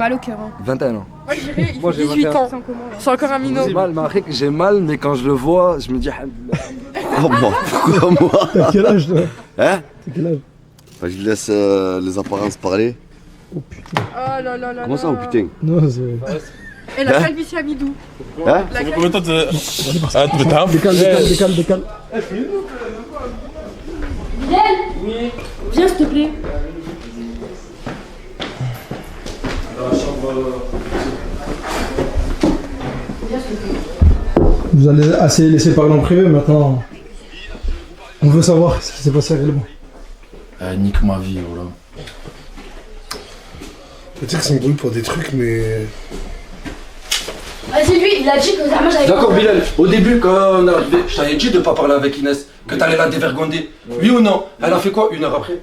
Mal au cœur. Hein. 21 ans. Moi je dirais Moi, j'ai 18 ans. 21. C'est encore un minot. J'ai mal, Marek, j'ai mal, mais quand je le vois, je me dis Comment? Pourquoi moi? T'as quel âge toi? Hein? T'as quel âge? Bah, je laisse les apparences parler. Oh putain. Oh là là là. Comment ça, oh putain? Non, c'est. Et la Hein? calvitie à Midou. Hein? La calvitie. Combien de temps tu Décale. Oui. Viens s'il te plaît. Vous allez assez laisser parler en privé maintenant. On veut savoir ce qui s'est passé réellement. Nique ma vie, voilà. Peut-être qu'ils s'embrouillent pour des trucs, mais. Vas-y, lui, il a dit que moi j'avais. D'accord, Bilal, au début, quand on est arrivé, je t'avais dit de pas parler avec Inès, que t'allais la dévergonder. Oui ou non? Elle a fait quoi une heure après?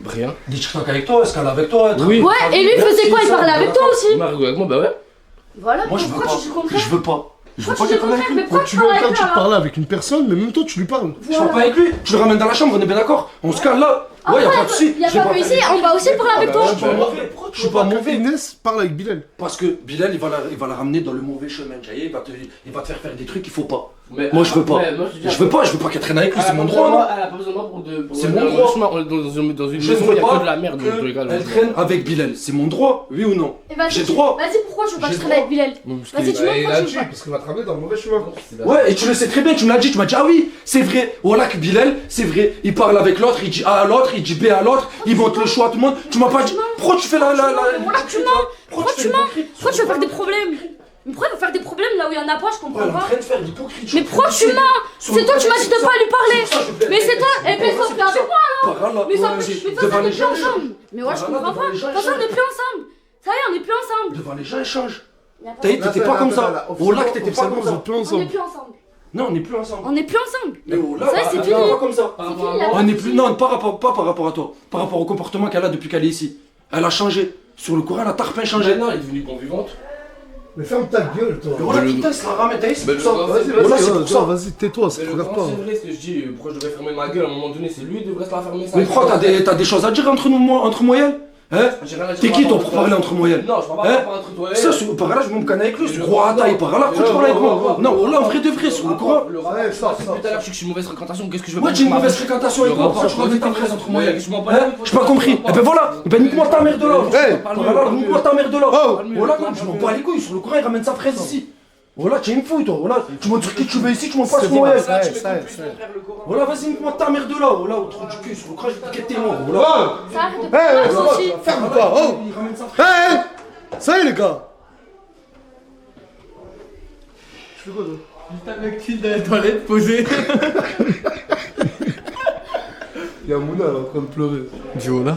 Rien. Des TikTok avec toi, est-ce qu'elle est avec toi? Oui. Ouais, et lui il faisait quoi? Il parlait avec toi aussi? Avec moi, bah ouais. Voilà, Moi je veux pourquoi pas. tu dis le contraire? Je veux pas. Je veux pas Pourquoi tu dis qu'elle le parle avec contraire? lui. Mais pourquoi Quand tu tu veux parles quand avec tu lui? parles avec une personne, mais même toi tu lui parles. Je parle pas avec lui, tu le ramènes dans la chambre, on est bien d'accord? On se calme là. Ouais, y'a pas de soucis. Y'a pas que ici, on va aussi parler avec toi. Je suis pas mauvais. Je suis pas mauvais. Inès parle avec Bilal. Parce que Bilal, il va la ramener dans le mauvais chemin. Il va te faire des trucs qu'il faut pas. Mais, Moi je veux pas. Je veux pas qu'elle traîne avec lui, c'est mon droit, non? Elle a pas besoin de moi pour C'est mon droit. On est dans une Je maison, veux il y a pas que de la merde. donc, regarde, Elle traîne avec Bilal, c'est mon droit, oui ou non? Et vas-y, J'ai droit. Vas-y, pourquoi tu veux pas que je J'ai traîne avec Bilal? Non, parce Vas-y, que- tu vois Il pourquoi a tu dit veux pas? parce qu'il va te ramener dans le mauvais chemin. Ouais, et tu le sais très bien, tu me l'as dit, tu m'as dit, ah oui, c'est vrai. Voilà que Bilal, c'est vrai. Il parle avec l'autre, il dit A à l'autre, il dit B à l'autre, il monte le choix à tout le monde. Tu m'as pas dit, pourquoi tu fais Voilà, tu mens. Pourquoi tu mens? Pourquoi tu veux faire des problèmes? Mais pourquoi il faut faire des problèmes là où il y en a pas? Je comprends pas. de faire l'hypocrite. Mais pourquoi tu mens? C'est toi, tu m'as dit de pas lui parler. Mais c'est toi. Et puis ça, plus avec moi. Mais ça, mais de toute façon, on est plus ensemble. Mais ouais, je comprends pas. De toute façon, on est plus ensemble. Ça y est, on est plus ensemble. Devant les gens, échange. Y a pas- T'étais pas comme ça. Oh là que t'étais pas comme ça. Plus On est ensemble. plus ensemble. Non, on n'est plus ensemble. On est plus ensemble. Mais oh là, Ça, c'est fini. pas comme ça. C'est fini, la On n'est partie. plus, non, pas par rapport à toi. Par rapport au comportement qu'elle a depuis qu'elle est ici. Elle a changé. Sur le courant, elle a tarpin changé. Maintenant, elle est devenue convivante. Mais ferme ta gueule, toi. Mais voilà, putain, c'est la ramène, c'est Mais pour ça. vas-y, Voilà, c'est pour ça. Vas-y, tais-toi, ça Mais te le regarde grand, pas. c'est vrai ce que je dis. Pourquoi je devrais fermer ma gueule à un moment donné? C'est lui qui devrait se la fermer. Mais pourquoi t'as des choses à dire entre moi et elle? Hein? T'es qui toi pour parler entre moi et elle? Non, je parle Hein? pas entre toi et Ça, elle. par là, je me connais avec lui, c'est gros à taille, par là, pourquoi tu parles avec moi? Non, là, en vrai de vrai, sur le courant. Le rapport, Ouais, ça. depuis tout à l'heure, je sais que je suis une mauvaise fréquentation. Qu'est-ce que je veux Moi, pas j'ai une dire, mauvaise ma- fréquentation avec Le moi, rapport, pourquoi tu rajoutes ta fraise entre moi et elle? Je m'en bats Hein? J'ai pas compris. Et ben voilà, et ben nique-moi ta mère de là. Hey! Par là, nique-moi ta mère de là. Oh! Voilà, je m'en bats les couilles, sur le courant, il ramène sa fraise ici. Voilà, tu es une fouille, toi, voilà. Tu montres qui tu veux ici, tu m'en passes moi et elle. Voilà, vas-y, nique-moi ta mère de là, voilà, au trou du cul, sur le courant, je vais piquer tes morts, voilà. Ça arrête de parler aussi. Ferme pas, oh! Il ramène sa fraise. Hey! Ça y est, les gars! Tu fais quoi, toi? Juste avec qui dans les toilettes posé. Il y a Mouna là en train de pleurer. Jola.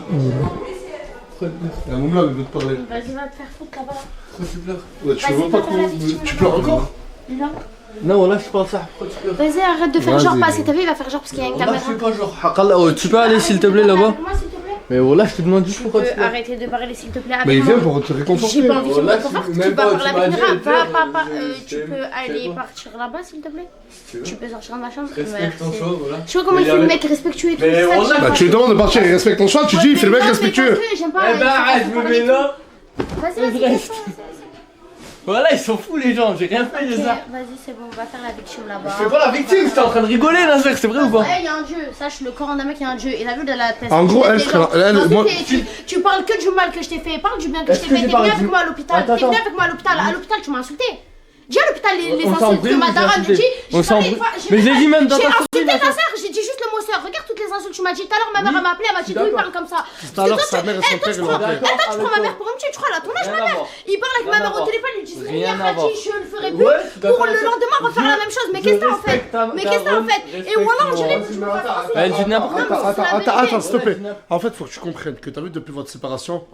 Il y a Mouna qui veut te parler. Vas-y, va te faire foutre là-bas. Pourquoi tu pleures? Ouais, tu Vas-y, vois pas va faire la comment. victime, Tu là-bas. pleures encore? Non. Non, là, je pense ça. Pourquoi tu pleures? Vas-y, arrête de faire Vas-y. genre parce que t'as vu, il va faire genre parce qu'il y a une Là, caméra. je fais pas genre. Hakala, tu peux aller s'il te plaît là-bas? Moi, s'il te plaît. Mais voilà, je te demande juste Tu pourquoi tu peux pleures. arrêter de parler s'il te plaît avec Mais il moi. vient pour te réconforter. J'ai pas envie de Oh, me là, réconforter, tu- tu même vas pas, parler tu avec m'as Mira. dit, elle pleure, Va, je tu sais peux pas. aller partir là-bas s'il te plaît. Tu peux sortir de ma chambre. Respecte ton Merci. choix, voilà. Je vois comment il fait le mec respectueux et tout. Mais c'est ça que on a- j'aime Bah, pas. tu lui demandes de partir, il respecte ton choix, tu dis, il fait le mec Non, mais respectueux. parce que j'aime pas. Eh ben, arrête, je me mets là. Vas-y, vas-y. reste. Voilà, ils sont fous les gens, j'ai rien fait de Ok, ça. vas-y, c'est bon, on va faire la victime là-bas. Je fais pas la victime, j'étais en train de rigoler là, c'est vrai ou pas? Ouais, il y a un dieu, sache le corps d'un mec, il y a un dieu. Et la vue de la tête. En gros, elle, frère, moi- Tu parles que du mal que je t'ai fait, parle du bien que je Est-ce t'ai que fait. j'ai T'es parlé venu du- avec moi à l'hôpital. Attends, T'es venu attends. avec moi à l'hôpital. À l'hôpital, tu m'as insulté. Dis à l'hôpital les On s'en insultes brûle, que ma vous daronne insultez. dit. On s'en brûle. Mais j'ai dit même dans J'ai ta insulté story, ta là. sœur, j'ai dit juste le mot sœur. Regarde toutes les insultes que tu m'as dit. Tout à l'heure, ma mère elle m'a appelé, elle m'a dit d'où il parle comme ça. Tout à l'heure, sa mère et son père, ils l'ont appelé. Toi, tu prends ma mère pour un petit, tu crois, elle a ton âge, ma mère. Il parle avec ma Rien mère à au voir. téléphone, il lui dit Rien Rien à voir. je le ferai Ouais, plus. je suis d'accord Pour le avec ça. lendemain refaire la même chose. Mais qu'est-ce que t'as en fait? Mais qu'est-ce que t'as en fait? Et voilà, on dirait que je me fais Elle dit n'importe quoi. Attends, s'il te plaît. En fait, faut que tu comprennes que t'as vu depuis votre séparation,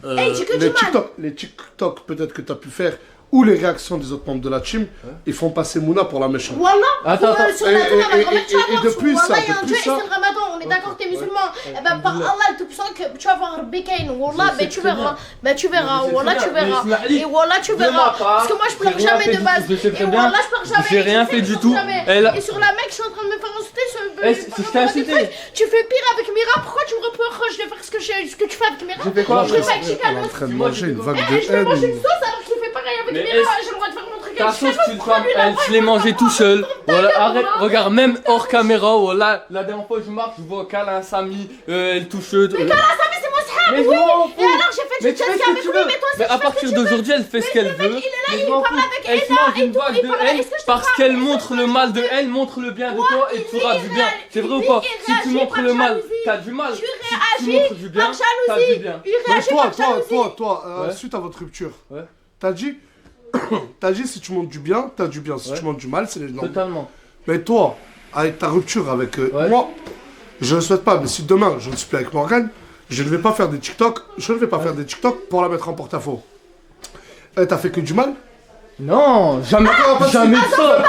Hey, dis que du mal. les TikTok peut-être que t'as pu faire, ou les réactions des autres membres de la team, ils font passer Mouna pour la méchante. Voilà, Attends, attends. sur la tombe à ma grand-mère, tu vas Et voir, depuis Wallah, ça, il y a un depuis dieu et ça- c'est le ramadan, on est d'accord que t'es musulman. Eh ben, par Allah, le tout-puissant, que tu vas voir Bekain, Wallah, ben tu verras. Ben tu verras, Wallah, tu verras. Et Wallah, tu verras. Parce que moi, je pleure jamais de base. Et Wallah, je pleure jamais. J'ai rien fait du tout. Jamais. Elle- Et sur la mec, je suis en train de me faire insulter, Eh, si je t'ai insulté. Tu fais pire avec Mira, pourquoi tu me reproches de faire ce que tu fais avec Mira? J'ai fait quoi? Je le fais avec Elle est en Chicanos. train de Moi, manger je- une vague Eh, je vais de manger une haine. sauce alors que je fais pareil avec Mais Mira. est-ce- J'ai le droit de faire mon truc Ta avec sauce, Chicanos. tu le fais, je l'ai mangé tout seul. Voilà, arrête, regarde, même hors caméra, voilà. La dernière fois, je marche, je vois Kala, Samy, elle touche. Mais Mais c'est mon sahab, Mais je oui. m'en fous. Et alors j'ai fait Mais du tu fais chelsea ce que avec tu lui, veux. mais toi Mais c'est à partir d'aujourd'hui, elle fait ce qu'elle veut. il est là, Mais je il m'en parle fous. avec Elle se Ella mange et une tout, vague il de parle- haine est-ce que je te parce parle? qu'elle montre le mal de elle, montre le bien de toi et tu feras du bien. C'est vrai ou pas? Si tu montres le mal, t'as du mal. Tu Si tu réagis montres du bien, par t'as du jalousie. bien. Il Mais réagit par jalousie. toi, Ouais. suite à votre rupture, Ouais. t'as dit, t'as dit si tu montes du bien, t'as du bien. Si Ouais. tu montes du mal, c'est les normes. Totalement. Mais toi, avec ta rupture avec Ouais. moi, je ne souhaite pas, mais si demain je ne suis plus avec Morgane, je ne vais pas faire des TikTok, je ne vais pas faire des TikTok pour la mettre en porte-à-faux. Elle t'a fait que du mal? Non, jamais, jamais ça.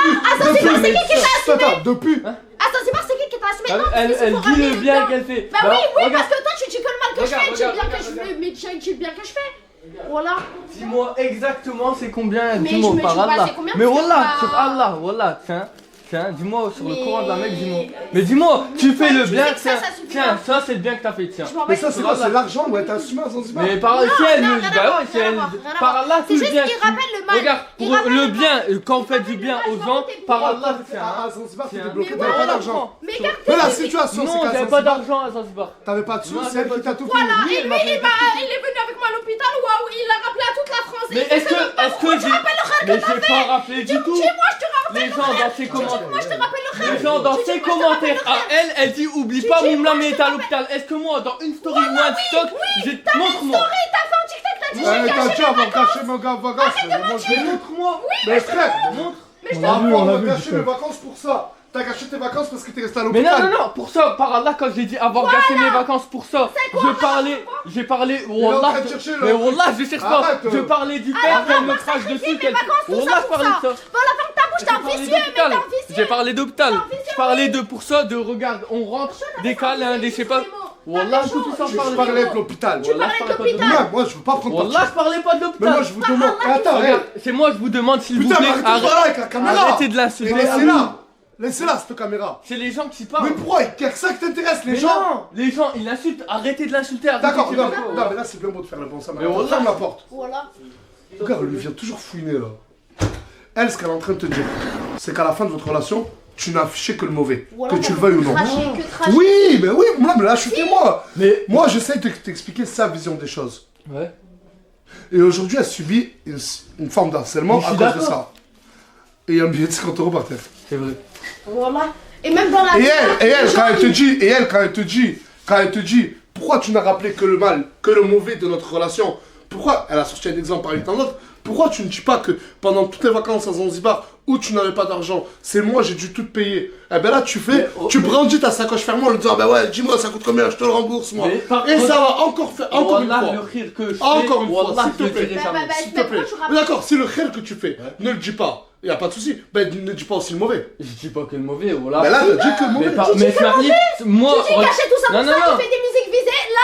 Depuis. Attends, c'est pas c'est qui t'a assumé. Non, Elle, mais c'est elle pour dit ramener le bien dedans. qu'elle fait. Bah oui, oui, regarde, parce que toi tu dis que le mal que je Regarde, fais, dis le bien regarde, que je regarde. fais, mais dis le bien que je fais. Voilà. dis-moi exactement c'est combien, Mais dis-moi je me par dis pas Allah. c'est combien, Mais parce que wallah, bah- sur Allah, wallah, tiens, dis-moi sur le Mais- Coran de la Mecque, dis-moi. Mais dis-moi, tu fais le tu bien, sais que ça, tiens, ça suffit tiens, pas. ça c'est le bien que t'as fait, tiens. Je m'en Mais vais. ça, c'est quoi? C'est l'argent ou elle t'a assumé à Zanzibar? Mais par si elle me dit, bah ouais, si elle, par Allah, tout C'est le juste bien. qu'il rappelle le mal. Regarde, Il pour rappelle le le bien, mal. quand on fait du bien aux gens, par Allah, tiens. À Zanzibar, t'étais Tiens. bloqué, Mais t'avais pas voilà, d'argent. prends. Mais regarde, Mais la situation, Non, c'est qu'à j'avais pas Zanzibar, d'argent à Zanzibar. t'avais pas de sous, Non, c'est elle j'avais qui t'a tout fait. voilà, Oui, et lui, il est venu avec moi à l'hôpital, waouh, il a rappelé à toute la France. Mais est-ce que j'ai. Mais j'ai pas rappelé du tout. Dis-moi, je te rappelle. Les gens dans ses commentaires. Moi, je te rappelle le Les rêve. gens dans ses commentaires à elle dit oublie pas Moumla mais est à l'hôpital. Est-ce que moi dans une story ou un TikTok, montre-moi. T'as fait un TikTok, t'as dit Ouais, j'ai t'as caché dit mes avant de vacances. cacher mes vacances. Mais moi, je vais Montre-moi. Mais frère, Montre. on l'a va vu, cacher putain. mes vacances pour ça. T'as caché tes vacances parce que t'es resté à Mais l'hôpital. non, pour ça, par Allah, quand j'ai dit avoir gâché mes vacances pour ça, j'ai parlé, est en Wallah, train de chercher, là. mais Wallah, je cherche pas, Arrête, je parlais du père qu'elle me crache dessus, qu'elle, Wallah, je parlais de ça. Voilà, ferme ta bouche, t'es un vicieux, mais t'es un vicieux. J'ai parlé d'hôpital, je parlais de pour ça, de regarde, on rentre, des câlins, des je sais pas, Wallah, tout ça, je Je parlais parlais de l'hôpital. Wallah, je parlais pas de l'hôpital. Moi, je veux pas prendre Wallah, parti. je parlais pas de Mais l'hôpital. moi, je vous demande. Attends, Regarde, c'est moi, je vous demande s'il vous putain, plaît, mais arrêtez de parler avec la caméra. arrêtez de l'insulter. Mais laissez-la. Laissez-la, cette caméra. C'est les gens qui Mais parlent. pourquoi? Il y a que ça qui t'intéresse, les Mais gens. non, les gens, ils l'insultent, arrêtez de l'insulter, arrêtez D'accord, de non, faire quoi. non, mais là, c'est bien beau de faire le bon ça. Mais Wallah. Ferme la porte. Voilà. Regarde, elle lui vient toujours fouiner, là. Elle, ce qu'elle est en train de te dire, c'est qu'à la fin de votre relation, tu n'as affiché que le mauvais. Voilà, Que tu le veuilles ou non. que tracher. Oui, mais là, chutez-moi. Mais, Moi, j'essaie de t'expliquer sa vision des choses. ouais. Et aujourd'hui, elle subit une forme d'harcèlement Mais je à suis cause de d'accord. ça. Et il y a un billet de 50 € par terre. C'est vrai. Voilà. Et même dans la Et vie, elle, les quand gens, elle te dit, pourquoi tu n'as rappelé que le mal, que le mauvais de notre relation, pourquoi, elle a sorti un exemple parmi tant d'autres, pourquoi tu ne dis pas que pendant toutes les vacances à Zanzibar, où tu n'avais pas d'argent, c'est moi, j'ai dû tout te payer. Eh ben là, tu brandis ta sacoche fermement en lui disant, bah ouais, dis-moi, ça coûte combien, je te le rembourse, moi. Mais par Et contre- ça va encore faire, encore une Wallah, fois. le rire que je fais, Encore une fois, Wallah, s'il te je le plaît. dirai Bah, jamais. bah, S'il te mais plaît. pourquoi tu Mais rappelles d'accord, si le khel que tu fais, ne le dis pas, y a pas de souci. Ben ne dis pas aussi le mauvais. Je dis pas que le mauvais, voilà. Ben là, dis que le mais mauvais. mais Smart, moi, Tu dis caché tout ça non, pour ça, non, non. tu fais des musiques visées. Là,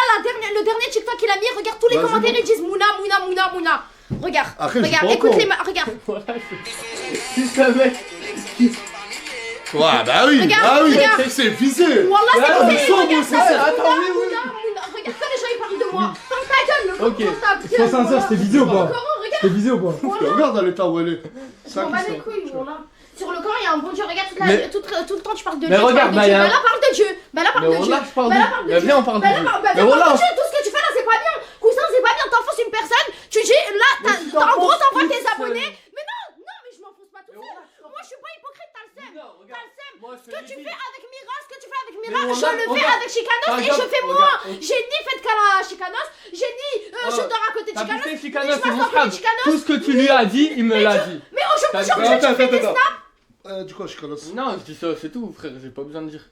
le dernier TikTok qu'il a mis, regarde tous les Vas-y, commentaires, montre. ils disent Mouna. Regarde, Après, j'ai regarde, pas écoute encore. regarde. Voilà, c'est un mec. Ouais, bah oui, Regarde. c'est visé. Wallah, Ah, c'est mais visé, sans regarde bon ça, sens. c'est Attends, oui, oui. Mouna. Regarde, ça, les gens, ils parlent de moi. Ferme ta gueule, le Ok. portable. Sois sincère, c'était visé ou pas? Coran, regarde. C'était visé ou pas? Regarde dans l'état où elle est. Je Ça m'en qui bats ça. les couilles, voilà. Sur le Coran, il y a un bon Dieu. Regarde, Mais- tout le temps, tu parles de Mais Dieu. tu regarde, parles de Dieu. Maya. Bah là, parle de Dieu. Bah là, parle Mais de Dieu. Wallah, je parle Bah de là, Dieu. parle de Mais Dieu. viens, on parle de Bah là, Dieu. bah, Mais viens, Wallah, parle de Dieu. Tout ce que tu fais là, c'est pas bien. Cousin, c'est pas bien. T'enfonces une personne. Tu dis, là, en gros, t'envoies tes abonnés. Mais non, mais je m'enfonce pas tout seul. Moi, je suis pas hypocrite, t'as le seum. Non, T'as regarde. le seum. Moi, je Ce te que dis tu vite. fais avec Mira, je Mais le regarde, fais regarde. avec Chicanos et Regarde, je fais moi. regarde. J'ai ni fait de câlin à Chicanos, j'ai ni je dors à côté de T'as Chicanos. vu ni Chicanos, je c'est mon m'assois à frère. côté de Chicanos. Tout ce que tu lui as dit, il me l'a dit. Mais aujourd'hui, T'as tu fais des snaps. Du coup, je connais. Non, je dis ça, c'est tout, frère, j'ai pas besoin de dire.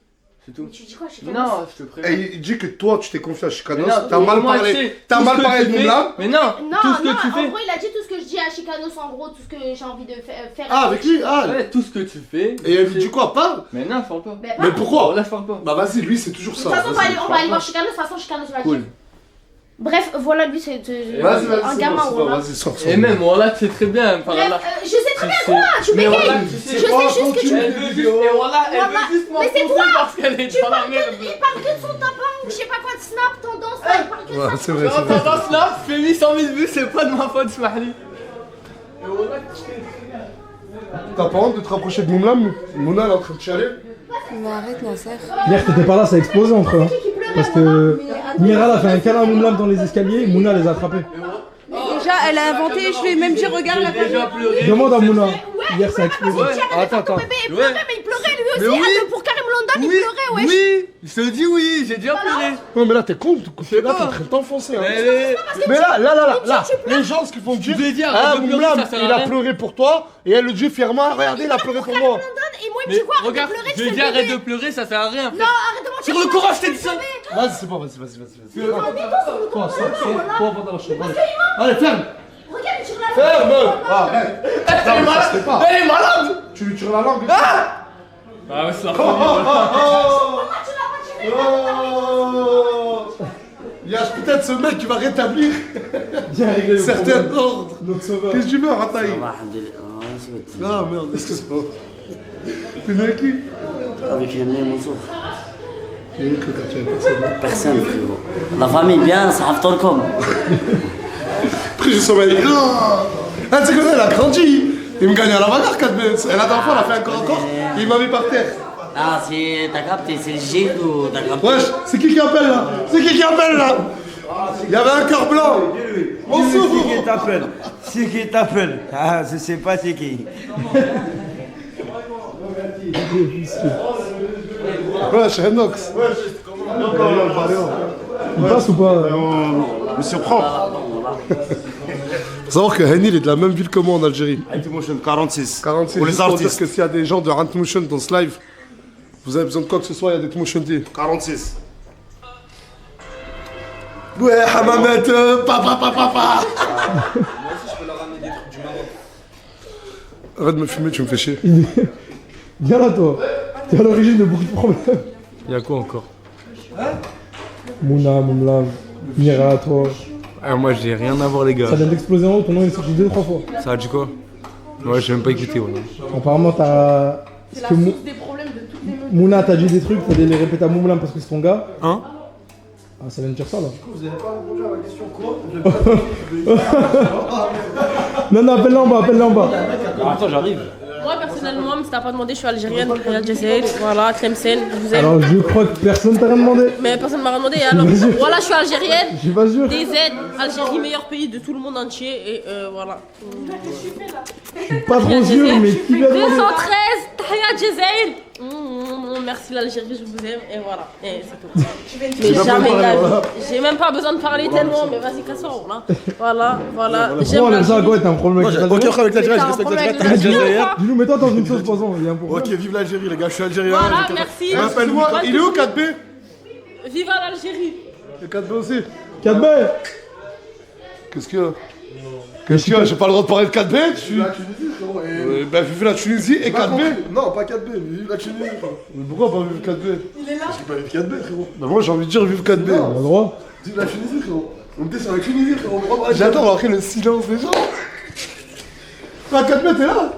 C'est tout. Tu dis quoi, Chicanos? Non, je te préviens. Et il dit que toi, tu t'es confié à Chicanos, Mais non, t'as mal moi, parlé. tu sais, T'as tout mal ce que parlé tu de fais- Moumla. Mais non, tout ce que tu en fais. gros, il a dit tout ce que je dis à Chicanos, en gros, tout ce que j'ai envie de faire. Ah, avec lui, ah. Ouais, tout ce que tu fais. Et elle lui dit quoi? Parle. Mais non, je parle pas. Mais pourquoi? Là, je parle pas. Bah vas-y, lui, c'est toujours De ça. toute façon, on va Vas-y. aller voir Chicanos, de toute façon, Chicanos va Cool. dire. Bref, voilà, lui, c'est un gamin, voilà. Vas-y, sors. Et même, voilà, tu sais très bien. Par Bref, là. je sais très bien quoi, tu Mais m'égailles. voilà, Je sais juste que tu... Elle veut juste, et voilà, elle veut juste Mais c'est m'enfoncer toi. parce qu'elle est dans la merde. Il parle que de son tapin ou je sais pas quoi de snap, tendance, là, il parle que de Ouais, ça. c'est vrai, c'est Quand vrai. t'entends Snap, fais 800 000 vues, c'est pas de ma faute, Smahli. Et voilà, T'as pas honte de te rapprocher de Moumlam? Mouna, elle est en train de chialer. Bon, arrête, Nasser. Hier, t'étais pas là, ça a explosé entre eux. Hein. Parce que Miral a fait un câlin à Moumlam dans les escaliers, Mouna les a attrapés. Déjà, elle a inventé, je lui ai même dit, regarde la j'ai déjà pleuré. Demande à Mouna. Hier, ça a explosé. Attends. Bébé, il pleurait, mais il pleurait lui Mais aussi. oui. Pour Karim London, il pleurait, wesh. Oui, je te dis oui, j'ai déjà pleuré. Non, mais là, t'es con. Là, t'es en pas. train de t'enfoncer. Hein. Mais Mais là, les gens, ce qu'ils font dire, Je vais dire, ah, arrête de pleurer, Moumlam, ça sert à il a rien. pleuré pour toi, et elle le dit fièrement, regardez, il a pleuré pour moi. Et moi, il me Mais dit quoi, arrête de regarde, pleurer, je tu vais fais dire le arrête bébé. de pleurer, ça sert à rien. Non, arrête de mentir. Sur le courage, je t'ai dit ça. Vas-y, c'est bon, vas-y. Toi, va dans la chambre. Allez, ferme. Regarde, il tire la langue. Ferme. Ah, Elle est malade. Elle est malade. tu lui tires la langue. Ah ouais, c'est la Il y a peut-être ce mec qui va rétablir Viens régler le certains problème. ordres. Notre sauveur. Qu'est-ce que tu veux, Rataï? Ah merde, excuse-moi. T'es né avec qui? Avec Yamé Mansour. Il est que quand tu avais personne. Personne, frérot. La famille, bien, ça a comme. Après, j'ai sommeil. Ah, tu sais quoi, elle a grandi. Il me gagne à la bagarre, 4 minutes. Et la dernière fois, elle a fait encore. Et il m'a mis par terre. Ah, t'as capté, c'est le Gilles ou t'as capté? Wesh, c'est qui appelle là? C'est qui appelle là? Il y avait un cœur blanc. Bonsoir. C'est qui t'appelle. Ah, je sais pas c'est qui. Wesh, Henox. Il passe ou pas? Monsieur propre. Faut savoir que Henny, il est de la même ville que moi en Algérie. Motion 46. 46. Pour les Juste pour dire artistes. que s'il y a des gens de Rantmotion dans ce live, vous avez besoin de quoi que ce soit, il y a des Tmotion D. 46. Ouais, Hamamet, papa. Arrête de me fumer, tu me fais chier. Viens là, toi. T'es à l'origine de beaucoup de problèmes. Y'a quoi encore? Mouna, Moumlam, Mira, toi. Ah, moi j'ai rien à voir, les gars. Ça vient d'exploser en haut, ton nom est sorti 2-3 fois. Ça a dit quoi? Ouais, j'ai même pas écouté, voilà. Apparemment, t'as. Parce que Mouna t'a dit des trucs, faut les répéter à Moumlam parce que c'est ton gars. Hein? Ah, ça vient de dire ça là. Vous avez pas répondu à ma question quoi? Non, appelle-la en bas, Attends, j'arrive. Moi personnellement, si t'as pas demandé, je suis algérienne, Algérie, voilà, Tlemcen, je vous aime. Alors, je crois que personne t'a rien demandé. Mais personne m'a rien demandé, alors voilà, je suis algérienne. Je suis pas sûr. DZ, Algérie, meilleur pays de tout le monde entier, et voilà. Je suis pas trop sûr, mais qui l'a demandé? 213, Tahia Djezaïr. Merci l'Algérie, je vous aime, et voilà, et c'est tout. Mais jamais de la vie. J'ai même pas besoin de parler tellement, mais vas-y, cassons, là. Voilà. J'aime Bon, l'Algérie. ça, quoi, t'as un problème avec Aucun l'Algérie? problème avec l'Algérie, je T'as un respecte problème avec l'Algérie. l'Algérie ou pas? Dis-nous, mets-toi dans une sauce poisson, il y a un problème. Ok, vive l'Algérie, les gars, je suis algérien. Voilà, merci. Rappelle-moi, il est où 4B? Vive l'Algérie. Le 4B aussi. 4B. Qu'est-ce qu'il y a? Qu'est-ce qu'il y a? J'ai pas le droit de parler de 4B? La Tunisie, frérot. Bah, vive la Tunisie et 4B. Non, pas 4B, mais vive la Tunisie. Mais pourquoi pas vive 4B? Il est là. Parce qu'il pas vive 4B, frérot. Bah, moi, j'ai envie de dire vive 4B. On a le droit. Vive la Tunisie, frérot. On était sur la Tunisie, frérot. J'adore après le silence des gens. Ah, 4B, t'es là?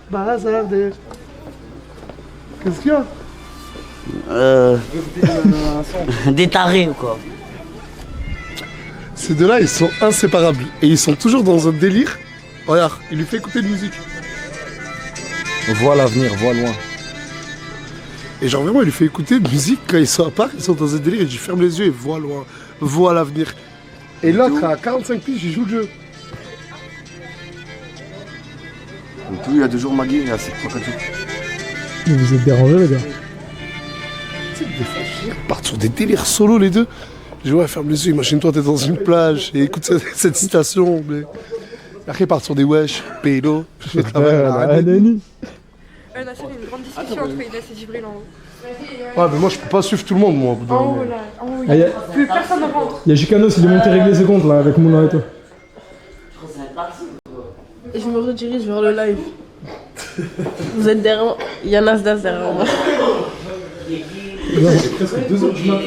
Bazardé. Qu'est-ce qu'il y a? Des tarés ou quoi? Ces deux-là, ils sont inséparables. Et ils sont toujours dans un délire. Regarde, il lui fait écouter de musique. Vois l'avenir, vois loin. Et genre vraiment, il lui fait écouter de musique quand ils sont à part. Ils sont dans un délire. Il dit ferme les yeux et vois loin. Vois l'avenir. Et l'autre, à 45 piges, il joue le jeu. En tout, il y a 2 jours, Magui, il y a 7 fois Vous êtes dérangés, les gars. Tu sais, des fois, ils partent sur des délires solo, les deux. Je dis ouais, ferme les yeux, imagine-toi, t'es dans une plage et écoute cette citation. Mais... Après, ils partent sur des wesh, pédo. Nani. On a fait une grande discussion entre Inès et Djibril en haut. Ouais, mais moi, je peux pas suivre tout le monde, moi. Au bout d'un En moment. haut là, en haut. Ah, Plus personne ne rentre. y a Chicanos, il est monté régler ses comptes là avec Mouna et toi. Et je me redirige vers le live. Vous êtes derrière moi. Il y a Nasdaq derrière moi. presque 2h du matin.